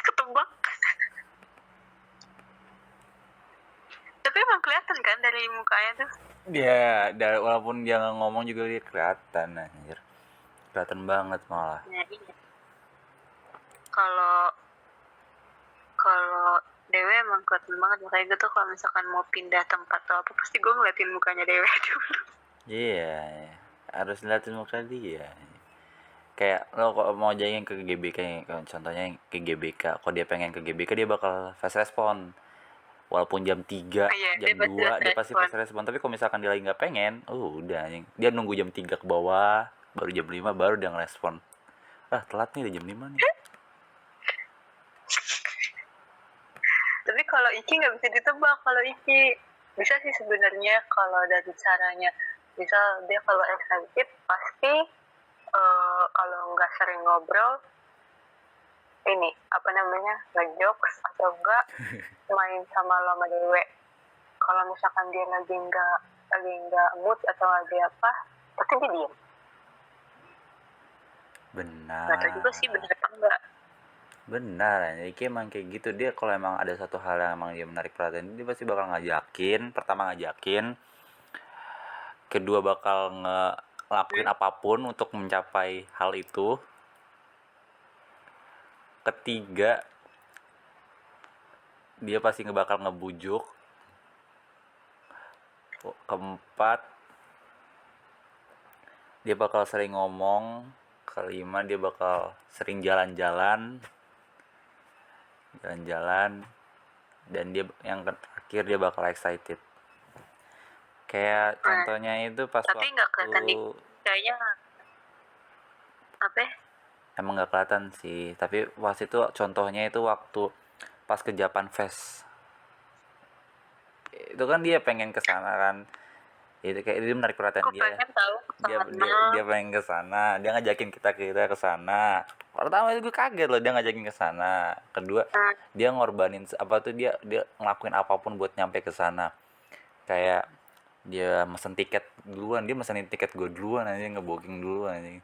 Ketebak. Tapi emang kelihatan kan dari mukanya tuh. Ya, walaupun dia nggak ngomong juga dia kelihatan anjir. Kelihatan banget malah. Nah, iya. Kalau Dewe emang kelihatan banget, makanya gue tuh kalau misalkan mau pindah tempat atau apa pasti gue ngeliatin mukanya Dewe dulu. Iya, harus liatin muka dia. Kayak lo kok mau jadiin ke GBK nih, contohnya ke GBK, kalau dia pengen ke GBK dia bakal fast respon. Walaupun jam 3, Iya, jam dia pasti 2 dia pasti respon. fast respon. Tapi kalau misalkan dia lagi nggak pengen, udah anjing. Dia nunggu jam 3 ke bawah, baru jam 5 baru dia ngerespon. Ah, telat nih, udah jam 5 nih. Tapi kalau Iki nggak bisa ditebak. Kalau Iki bisa sih sebenarnya kalau dari caranya. Misal dia kalau excited pasti kalau nggak sering ngobrol ini apa namanya ngejokes atau enggak main sama lo sama Dewe. Kalau misalkan dia lagi nggak mood atau lagi apa pasti dia diem. Benar. Nggak tahu juga sih bener apa enggak. Benar, Iki emang kayak gitu. Dia kalau emang ada satu hal yang emang dia menarik perhatian, dia pasti bakal ngajakin. Pertama ngajakin, kedua bakal ngelakuin apapun untuk mencapai hal itu. Ketiga, dia pasti bakal ngebujuk. Keempat, dia bakal sering ngomong. Kelima, dia bakal sering jalan-jalan. Dan dia yang terakhir dia bakal excited. Kayak contohnya itu pas tapi nggak kelihatan di kayaknya apa ya? Emang nggak kelihatan sih, tapi pas itu contohnya itu waktu pas ke Japan Fest. Itu kan dia pengen ke sana kan. Itu kayak dia menarik perhatian Aku pengen tahu dia pengen ke sana, dia ngajakin kita ke sana. Pertama itu gue kaget loh dia ngajakin ke sana. Kedua, dia ngorbanin apa tuh dia ngelakuin apapun buat nyampe ke sana. Kayak dia mesen tiket duluan, dia mesenin tiket gue duluan aja, ngebooking duluan aja.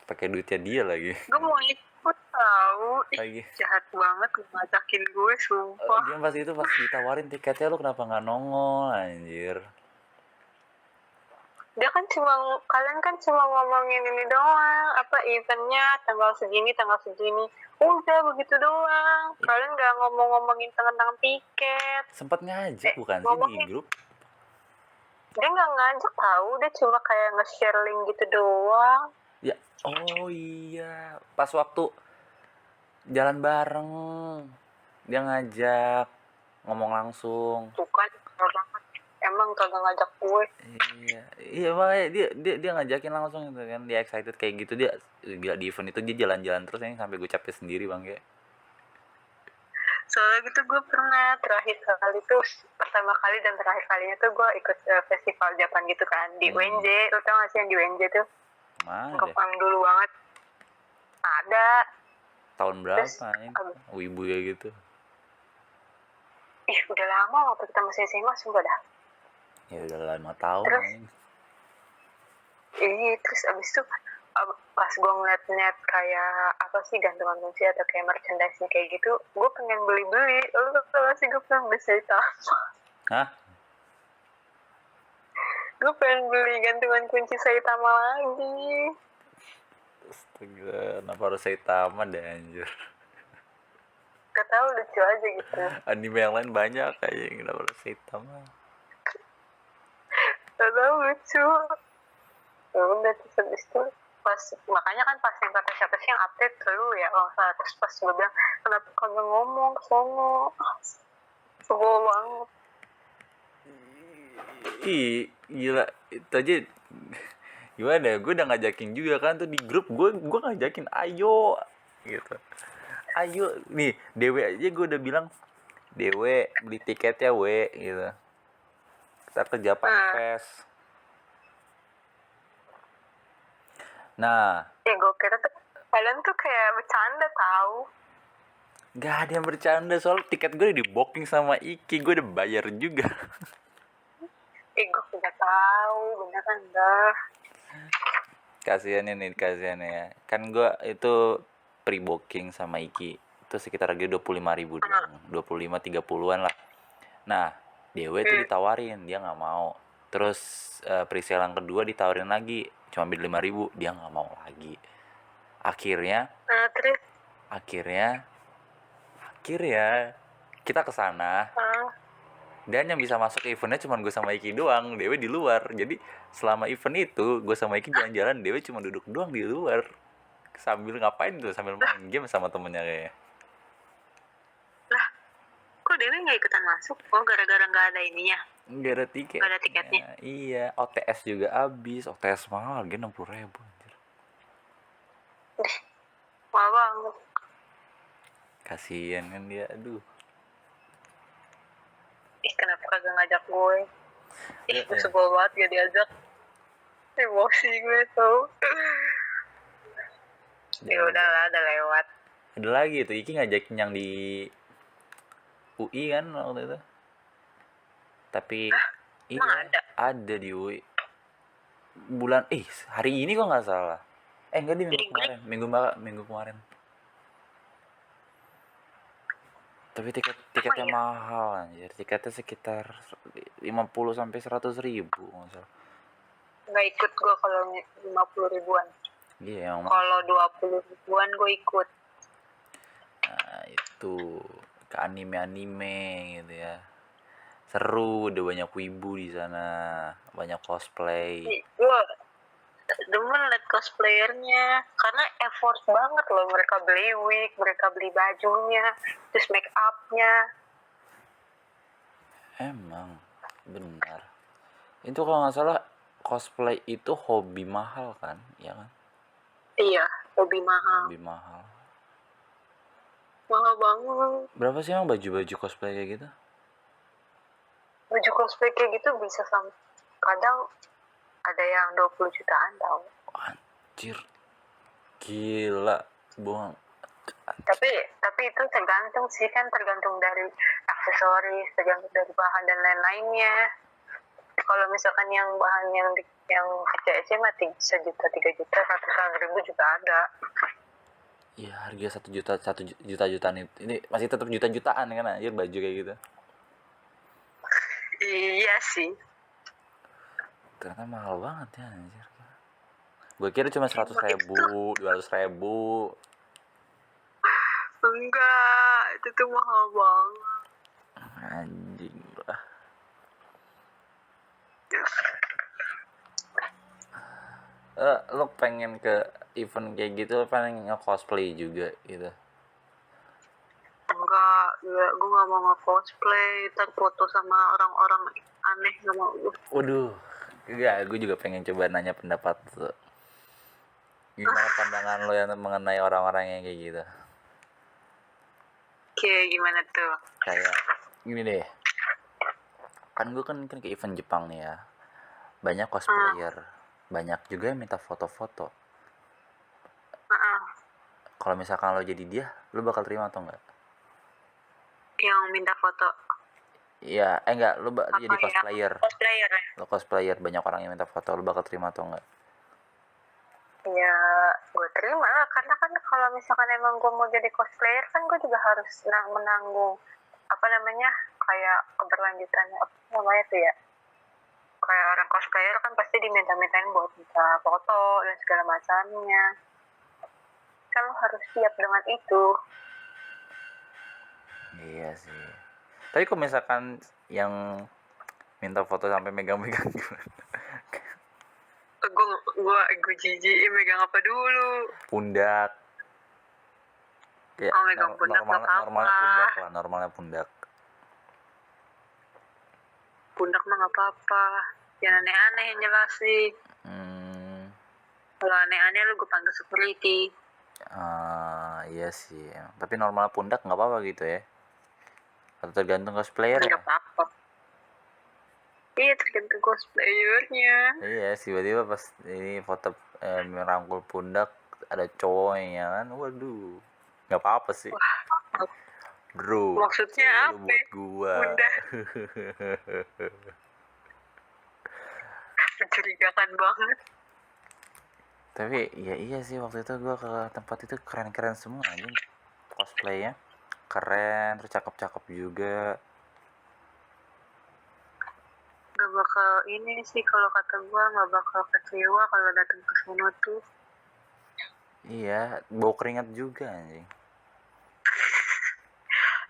Pakai duitnya dia lagi. Gue mau ikut tahu. Lagi. Jahat banget ngajakin gue, sumpah. Dia pas ditawarin tiketnya lu kenapa nggak nongol anjir. Kalian kan cuma ngomongin ini doang, apa eventnya tanggal segini. Udah begitu doang. Kalian nggak ngomongin tentang tiket. Sempet ngajak bukan sih di grup? Dia nggak ngajak tahu, dia cuma kayak nge-share link gitu doang. Ya, oh iya, pas waktu jalan bareng dia ngajak ngomong langsung. Bukan, emang kagak ngajak gue. Iya makanya dia ngajakin langsung gitu kan, dia excited kayak gitu. Dia gila di event itu dia jalan-jalan terus yang sampai gue capek sendiri bang ya. Soalnya gitu gue pernah pertama kali dan terakhir kalinya tuh gue ikut festival Japan gitu kan di UNJ. Lo tau gak sih yang di UNJ tuh? Kepang dulu banget. Ada. Tahun berapa ini? Wibu ya gitu. Ih udah lama waktu kita masih SMA sumpah dah. Ya udah 5 tahun. Terus abis itu pas gue ngeliat kayak apa sih gantungan kunci atau kayak merchandise kayak gitu, gue pengen beli. Lo tau sih gue pengen beli Saitama. Hah? Gue pengen beli gantungan kunci Saitama lagi. Astaga, kenapa harus Saitama deh anjir. Gak tau, lucu aja gitu. Anime yang lain banyak aja, kenapa harus Saitama. Gak tau, lucu. Ya udah, terus habis itu pas, makanya kan pas yang kata siapa sih yang update lu ya kalau nggak salah, terus pas gue bilang kenapa kagak ngomong ke sono, sebel banget. Ih, gila. Itu aja gimana ya, gue udah ngajakin juga kan tuh di grup, gue ngajakin ayo gitu, ayo nih Dewe aja gue udah bilang, Dewe beli tiketnya we gitu, kita ke Japan Fest. Nah, Ya gue kira tuh kalian tuh kayak bercanda tahu. gak ada yang bercanda soal tiket gue udah di booking sama Iki, gue udah bayar juga. Gue tidak tahu beneran dah. Kasiannya nih, kasiannya ya, kan gue itu pre-booking sama Iki itu sekitar harga 25.000 doang, 25-30an lah. Nah, Dewe tuh ditawarin, dia nggak mau. Terus presale yang kedua ditawarin lagi, cuma beli 5.000, dia nggak mau lagi. Akhirnya Terus akhirnya kita ke sana, dan yang bisa masuk ke eventnya cuma gue sama Iki doang, Dewe di luar. Jadi selama event itu gue sama Iki jalan-jalan, Dewe cuma duduk doang di luar sambil ngapain tuh, sambil main game sama temennya kayaknya. lah, kok Dewi nggak ikutan masuk? Oh, gara-gara nggak ada ininya, Nggak ada tiket. nggak ada tiketnya. Iya, OTS juga habis. OTS mahal, harganya 60.000 anjir. Mahal banget. Kasian kan dia, aduh. Kenapa kagak ngajak gue? Gue sebel banget gak diajak. Emosi gue tau. Ya udahlah, udah lewat. Ada lagi tuh, Iki ngajakin yang di UI kan waktu itu. Tapi Emang ada di UI. Bulan hari ini kok nggak salah. Enggak, di minggu kemarin. Minggu kemarin. Tapi tiketnya mahal anjir. Tiketnya sekitar 50 sampai 100.000 nggak salah. Nggak ikut gue kalau 50 ribuan. Iya, yang Kalau 20 ribuan gue ikut. Nah, itu ke anime gitu ya. Seru, udah banyak wibu di sana, banyak cosplay. Gue demen liat cosplayernya karena effort banget loh, mereka beli wig, mereka beli bajunya, terus make upnya. Emang benar. Itu kalau nggak salah cosplay itu hobi mahal kan, ya kan? Iya, hobi mahal. Hobi mahal. Mahal banget. Berapa sih emang baju-baju cosplay kayak gitu? Baju cosplay kayak gitu bisa sampai kadang ada yang 20 jutaan tau. Anjir, gila, buang. Tapi itu tergantung sih, kan tergantung dari aksesoris, tergantung dari bahan dan lain-lainnya. Kalau misalkan yang bahan yang kecil mah 1 juta, 3 juta, 100 ribu juga ada. Iya, harga 1 jutaan itu. Ini masih tetap juta-jutaan kan anjir, baju kayak gitu. Iya sih. Ternyata mahal banget ya anjir. Gue kira cuma 100.000, 200.000. Enggak, itu tuh mahal banget. Anjing lah. Lo pengen ke event kayak gitu, pengen nge-cosplay juga gitu? Enggak, gue gak mau nge-cosplay, ntar foto sama orang-orang aneh, gak mau gue. Waduh, enggak, gue juga pengen coba nanya pendapat lo. Gimana pandangan lo yang mengenai orang-orang yang kayak gitu? Oke, gimana tuh? Kayak gini deh, kan gue kan ke event Jepang nih ya, banyak cosplayer, banyak juga yang minta foto-foto. Kalau misalkan lo jadi dia, lo bakal terima atau enggak? Yang minta foto? Iya, enggak, lo jadi cosplayer. Cosplayer ya? Lo cosplayer, banyak orang yang minta foto, lo bakal terima atau enggak? Ya, gue terima lah, karena kan kalau misalkan emang gue mau jadi cosplayer kan gue juga harus menanggung kayak keberlanjutannya, apa namanya tuh ya, kayak orang cosplayer kan pasti diminta-mintain buat minta foto dan segala macamnya. kan lo harus siap dengan itu. Iya sih. Tapi kok misalkan yang minta foto sampai megang-megang gimana? Gue jijik megang apa dulu. Pundak. Ya, Oh, megang pundak normalnya gak normalnya apa-apa. pundak lah, normalnya pundak. Pundak mah gak apa-apa. Jangan aneh-aneh yang jelas sih. Kalau aneh-aneh lu gue panggil security. Iya sih. Tapi normal pundak nggak apa-apa gitu ya? Atau tergantung cosplayer ya? Gak apa-apa. Iya, tergantung cosplayernya. Iya, tiba-tiba pas ini foto merangkul pundak ada cowoknya kan, waduh, nggak apa-apa sih. Wah, Bro, maksudnya cewek lu apa? buat gua. Udah. Mencurigakan banget. Tapi ya iya sih, waktu itu gua ke tempat itu keren-keren semua anjing. Cosplaynya keren, terus cakep-cakep juga. Gak bakal ini sih kalau kata gua, gak bakal kecewa kalau datang ke sono tuh. Iya, bau keringat juga anjing.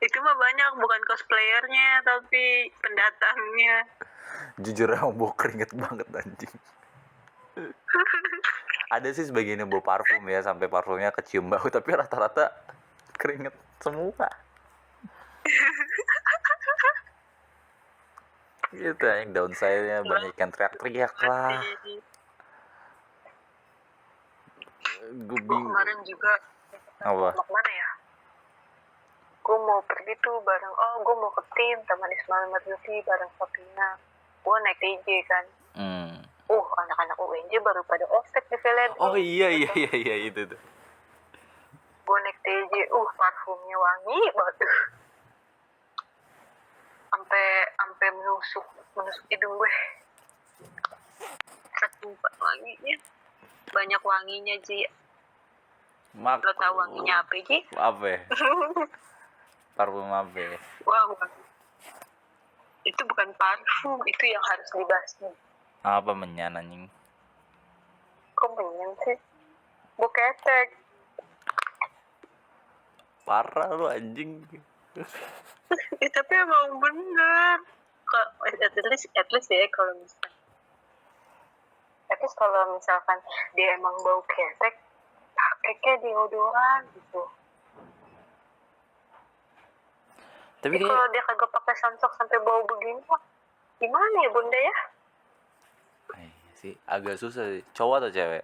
Itu mah banyak, bukan cosplayernya tapi pendatangnya. Jujur emang bau keringat banget anjing. Ada sih sebagian yang bau parfum ya, sampai parfumnya kecium bau, tapi rata-rata keringet semua. Gitu yang downside-nya banyak yang teriak-teriak lah. Gue Gue kemarin juga apa? mau kemana ya? Gue mau pergi tuh bareng, gue mau ke tim teman Ismail Marzuki bareng Sophia. Gue naik TJ kan. Anak-anak UNJ baru pada ospek di Veledri. Oh iya itu tuh. Gue naik TJ, parfumnya wangi banget. Sampai menusuk hidung gue. Saking wanginya. Banyak wanginya, Ji. Lo tau wanginya apa, Ji? Apa? Parfum apa? Wah, itu bukan parfum, itu yang harus dibasmi. Apa menyan anjing? Kok menyan sih? Buketek. Parah lu anjing. Tapi emang bener. At least ya kalau misalkan dia emang bau ketek, pakai kayak deodoran gitu. Tapi kalau dia kagak pakai samsak sampai bau begini, gimana ya bunda ya? Sih agak susah sih. Cowok atau cewek?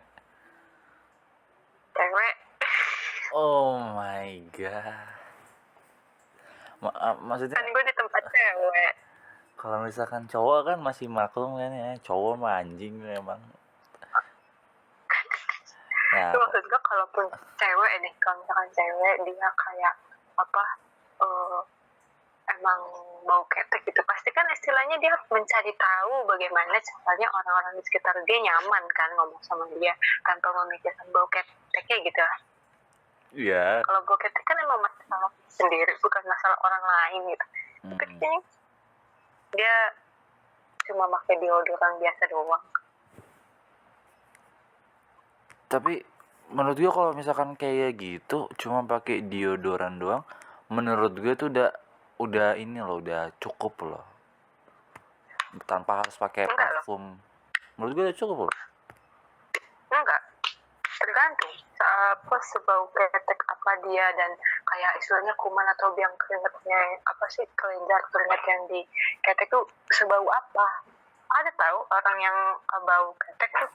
Cewek. Oh my god. Maksudnya Kan gue di tempat cewek. kalau misalkan cowok kan masih maklum kan ya, cowok mah anjing memang. Ya, maksud gue kalaupun cewek nih, kalau misalkan cewek dia kayak emang bau ketek gitu, pasti kan istilahnya dia mencari tahu bagaimana caranya orang-orang di sekitar dia nyaman kan ngomong sama dia tanpa memikirkan bau keteknya gitu. Iya. Kalau bau ketek kan emang masalah sendiri, bukan masalah orang lain gitu. Tapi dia cuma pakai deodoran biasa doang. Tapi menurut gue kalau misalkan kayak gitu cuma pakai deodoran doang, menurut gue tuh udah ini loh, udah cukup loh, tanpa harus pakai parfum. Menurut gue udah cukup loh. Enggak, tergantung sebau ketek apa dia, dan kayak istilahnya kuman atau biang keringetnya, kelenjar keringet yang di ketek tuh sebau apa. Ada tahu orang yang bau ketek tuh,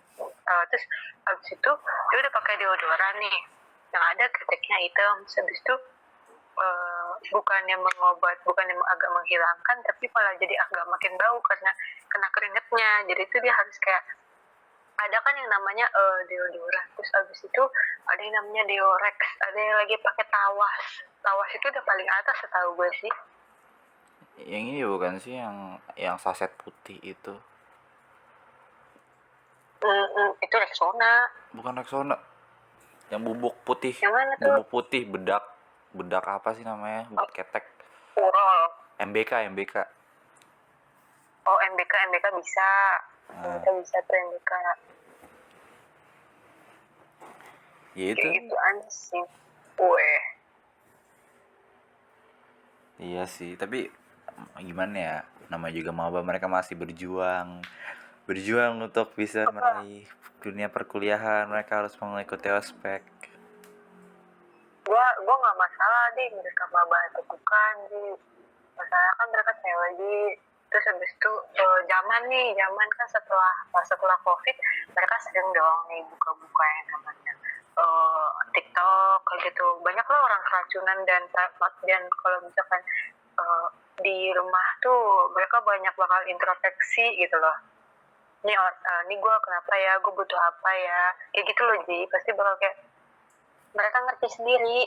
terus habis itu dia udah pakai deodoran nih, yang ada keteknya hitam, habis itu bukannya agak menghilangkan, tapi malah jadi agak makin bau karena kena keringetnya. Jadi itu dia harus kayak, ada kan yang namanya deodoran, terus abis itu ada yang namanya deorex, ada yang lagi pakai tawas itu udah paling atas setahu gue sih. Yang ini bukan sih yang saset putih itu? Itu Rexona. Bukan Rexona, yang bubuk putih. Yang mana tuh? Bubuk putih, bedak apa sih namanya buat ketek? Urol. MBK. Oh, MBK bisa. MBK bisa tuh MBK. Ya itu. Kayak gitu aja sih. Weh. Iya sih, tapi gimana ya? Namanya juga maba, mereka masih berjuang untuk bisa Apa? meraih dunia perkuliahan. Mereka harus mengikuti ospek. Gua nggak masalah deh mereka maba atau bukan sih. Masalah kan mereka cewek sih. Terus habis itu zaman kan setelah covid mereka sering dong nih buka-buka yang namanya TikTok kayak gitu. Banyak lah orang keracunan dan kalau misalkan di rumah tuh mereka banyak bakal introspeksi gitu loh. Ini gue kenapa ya, gue butuh apa ya, kayak gitu loh Ji. Pasti bakal kayak mereka ngerti sendiri.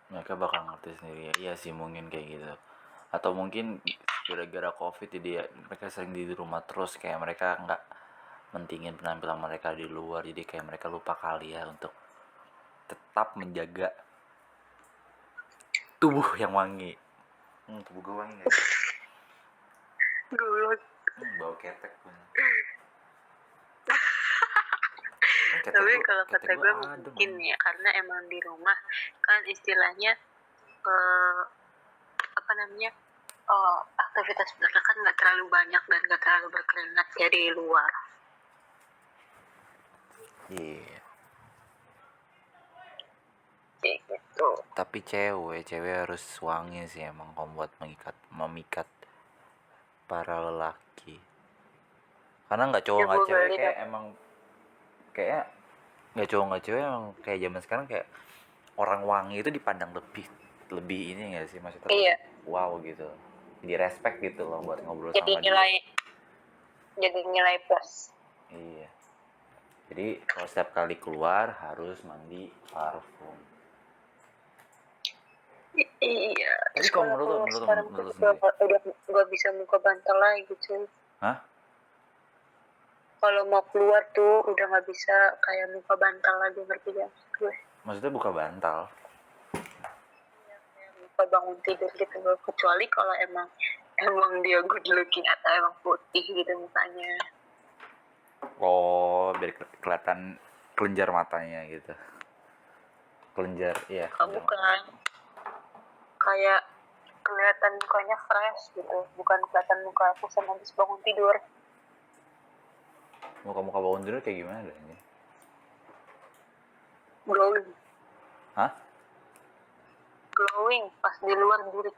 Mereka bakal ngerti sendiri ya. Iya sih mungkin kayak gitu. Atau mungkin gara-gara covid jadi ya, mereka sering di rumah terus, kayak mereka nggak mentingin penampilan mereka di luar, jadi kayak mereka lupa kali ya untuk tetap menjaga tubuh yang wangi. Tubuh gue wangi gak sih? Dulu. Bau ketek pun. Tapi kalau Ketek kata gue gue adem. mungkin ya karena emang di rumah kan istilahnya apa namanya aktivitas mereka kan nggak terlalu banyak dan nggak terlalu berkeringat ya di luar. Iya. Yeah. Kayak gitu. Tapi cewek harus wangi sih emang kalau buat memikat para lelaki. Karena nggak cowok Ya nggak gue cewek beli kayak dapet. emang kayak nggak cowok nggak cewek emang kayak zaman sekarang kayak orang wangi itu dipandang lebih lebih ini nggak sih, maksudnya lebih Iya. wow gitu, jadi respect gitu loh buat ngobrol Jadi sama dia. nilai plus. Iya, jadi kalau setiap kali keluar harus mandi parfum. Iya. Tapi Terus kalau kalau menurut lo keluar menurut lo sekarang menurut tuh lo udah sendiri, nggak bisa muka bantal lagi cuy. hah, Kalau mau keluar tuh udah nggak bisa kayak muka bantal lagi, ngerti gak gue? maksudnya buka bantal? Kayak muka bangun tidur gitu loh. Kecuali kalau emang dia good looking atau emang putih gitu mukanya. Oh, biar kelihatan kelenjar matanya gitu, kelenjar, iya kelenjar mata. Bukan kayak kelihatan mukanya fresh gitu, bukan kelihatan muka kusen habis bangun tidur. Muka-muka bangun tidur kayak gimana dah ini? Glowing, Hah? glowing pas di luar burik.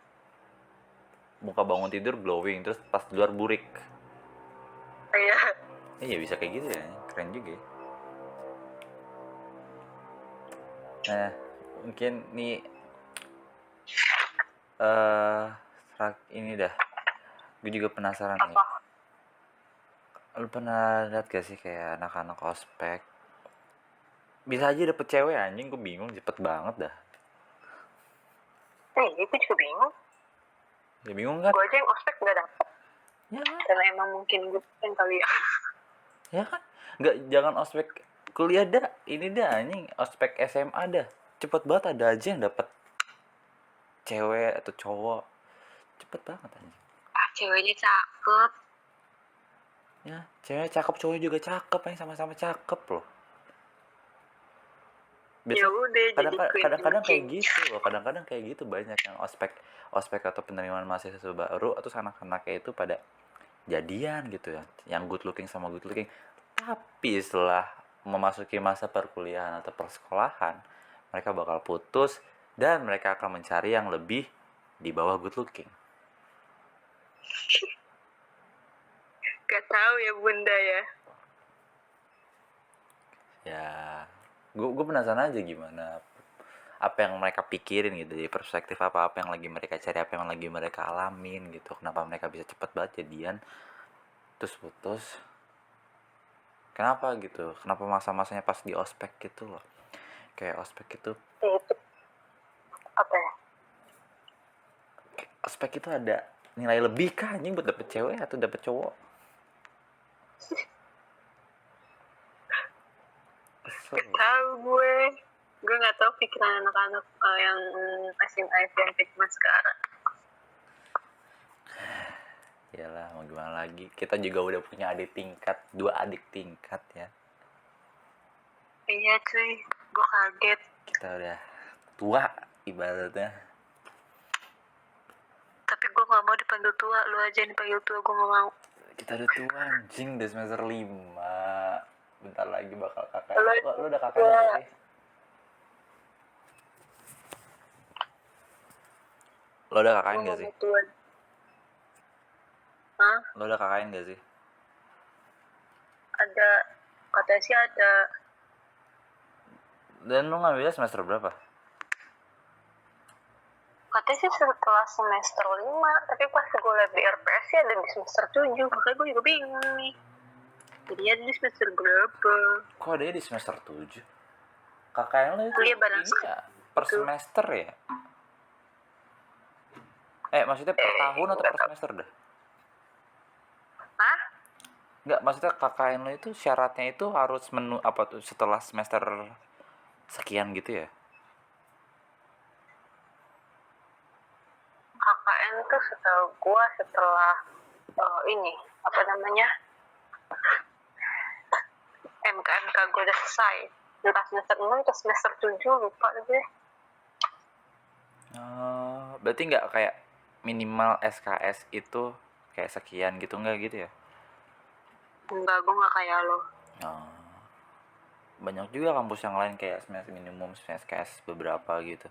Muka bangun tidur glowing, terus pas di luar burik. Kayak Iya bisa kayak gitu ya, keren juga ya. Nah, mungkin nih ini dah, gue juga penasaran nih. apa? Lu pernah lihat gak sih kayak anak-anak ospek bisa aja dapet cewek, anjing gue bingung cepet banget dah. Itu juga bingung. Ya bingung kan? Gue aja yang ospek nggak dapet. Ya kan? Karena emang mungkin gue yang kali ya. Ya kan? Nggak, jangan ospek kuliah dah, ini dah anjing, ospek SMA dah. Cepet banget ada aja yang dapet cewek atau cowok. Cepet banget anjing. Ceweknya cakep. Ya, cewek cakep, cowok juga cakep, yang sama-sama cakep loh. Ya Biasa udah jadi queen and kadang-kadang kayak king. gitu loh, kadang-kadang kayak gitu banyak yang ospek atau penerimaan mahasiswa baru atau anak-anaknya itu pada jadian gitu ya, yang good looking sama good looking, tapi setelah memasuki masa perkuliahan atau persekolahan mereka bakal putus dan mereka akan mencari yang lebih di bawah good looking. Gak tahu ya bunda ya. Ya, gue penasaran aja gimana, apa yang mereka pikirin gitu, dari perspektif apa yang lagi mereka cari, apa yang lagi mereka alamin gitu, kenapa mereka bisa cepet banget jadian terus putus, kenapa gitu, kenapa masa-masanya pas di ospek gitu loh, kayak ospek itu Apa ya? ospek itu ada nilai lebih kah anjing buat dapet cewek atau dapet cowok? Kesel. Gak tahu gue nggak tahu pikiran anak-anak yang SMA yang Pikman sekarang. Yalah, mau gimana lagi, kita juga udah punya adik tingkat, 2 adik tingkat ya. Iya cuy, gue kaget. Kita udah tua ibaratnya. Tapi gue gak mau dipanggil tua, lu aja yang dipanggil tua, gue gak mau. Kita udah tua anjing, udah semester 5. Bentar lagi bakal kakak. Lu udah kakak tua. gak sih? Lo udah kakain Gue gak gak sih? mau tua. Hah? Lo udah kakain gak sih? Ada, katanya sih ada. Dan lo ngambilnya semester berapa? Katanya sih setelah semester 5, tapi pas gue liat di RPS sih ada di semester 7, makanya gue juga bingung nih. Jadi ada di semester berapa? Kok ada di semester 7? KKN lo itu Iya, balance ini ya, per itu. semester ya? Maksudnya per tahun atau per semester dah? Hah? Enggak, maksudnya KKN lo itu syaratnya itu harus apa tuh setelah semester sekian gitu ya? KKN tuh setahu gue setelah ini, apa namanya, MKMK gue udah selesai. Entah semester 6 atau semester 7, lupa deh. Berarti nggak kayak minimal SKS itu kayak sekian gitu, nggak gitu ya? Enggak, gue gak kayak lo. Banyak juga kampus yang lain kayak semester minimum SKS beberapa gitu.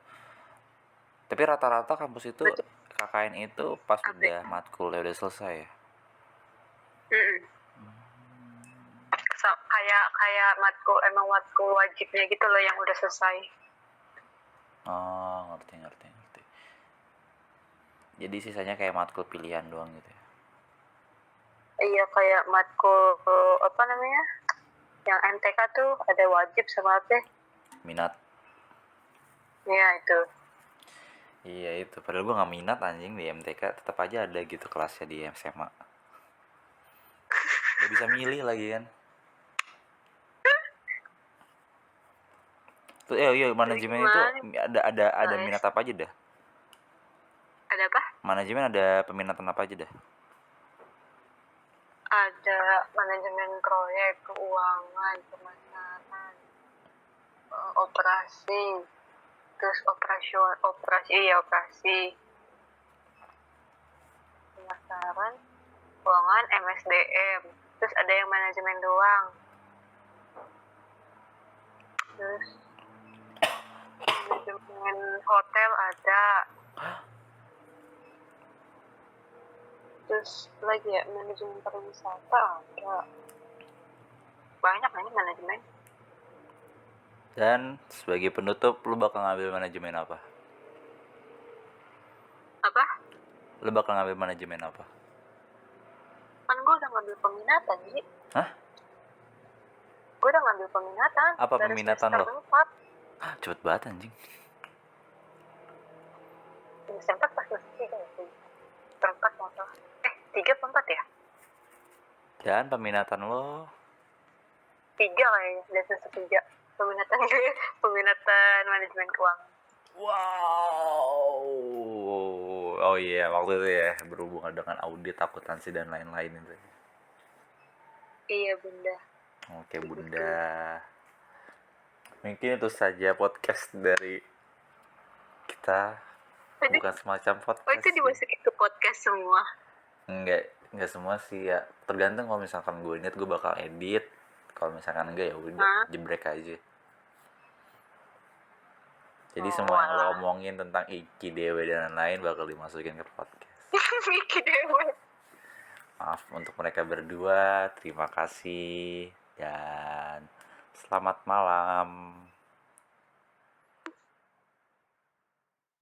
Tapi rata-rata kampus itu KKN itu pas udah matkulnya udah selesai ya? Kayak matkul wajibnya gitu loh yang udah selesai. Ngerti. Jadi sisanya kayak matkul pilihan doang gitu ya? Iya, kayak matkul apa namanya, yang MTK tuh ada wajib sama apa? Minat. Iya itu. Iya itu, padahal gue gak minat anjing di MTK, tetap aja ada gitu kelasnya di SMA. Gak bisa milih lagi kan. Tuh, iya manajemen itu ada minat apa aja dah? Ada apa? Manajemen ada peminatan apa aja dah? Ada manajemen proyek, keuangan, pemasaran, operasi, terus operasi, pemasaran, keuangan, MSDM, terus ada yang manajemen doang, terus manajemen hotel ada, terus lagi ya manajemen pariwisata ada, banyak nih manajemen. Dan sebagai penutup, lu bakal ngambil manajemen apa? Apa? Lu bakal ngambil manajemen apa? Kan gue udah ngambil peminatan, Ji. Hah? Gue udah ngambil peminatan. Apa peminatan lo? Cepet banget anjing. Semester 4 pas masih 3 sih. Perempat motor. 3 apa 4 ya? Dan peminatan lo? 3 kayaknya, dan semester 3. Peminatan gue, peminatan manajemen keuangan. Wow. Oh iya, waktu itu ya, berhubungan dengan audit, akuntansi dan lain-lain itu. Iya, Bunda. Oke, Bunda. Mungkin itu saja podcast dari kita. Bukan semacam podcast. Oh, itu dimasukin ke podcast semua? Enggak semua sih ya. Tergantung, kalau misalkan gue inget gue bakal edit. Kalau misalkan enggak ya udah jebrek aja. Jadi semua yang lo omongin tentang Iki Dewe dan lain-lain bakal dimasukin ke podcast. Iki Dewe. Maaf untuk mereka berdua. Terima kasih dan selamat malam.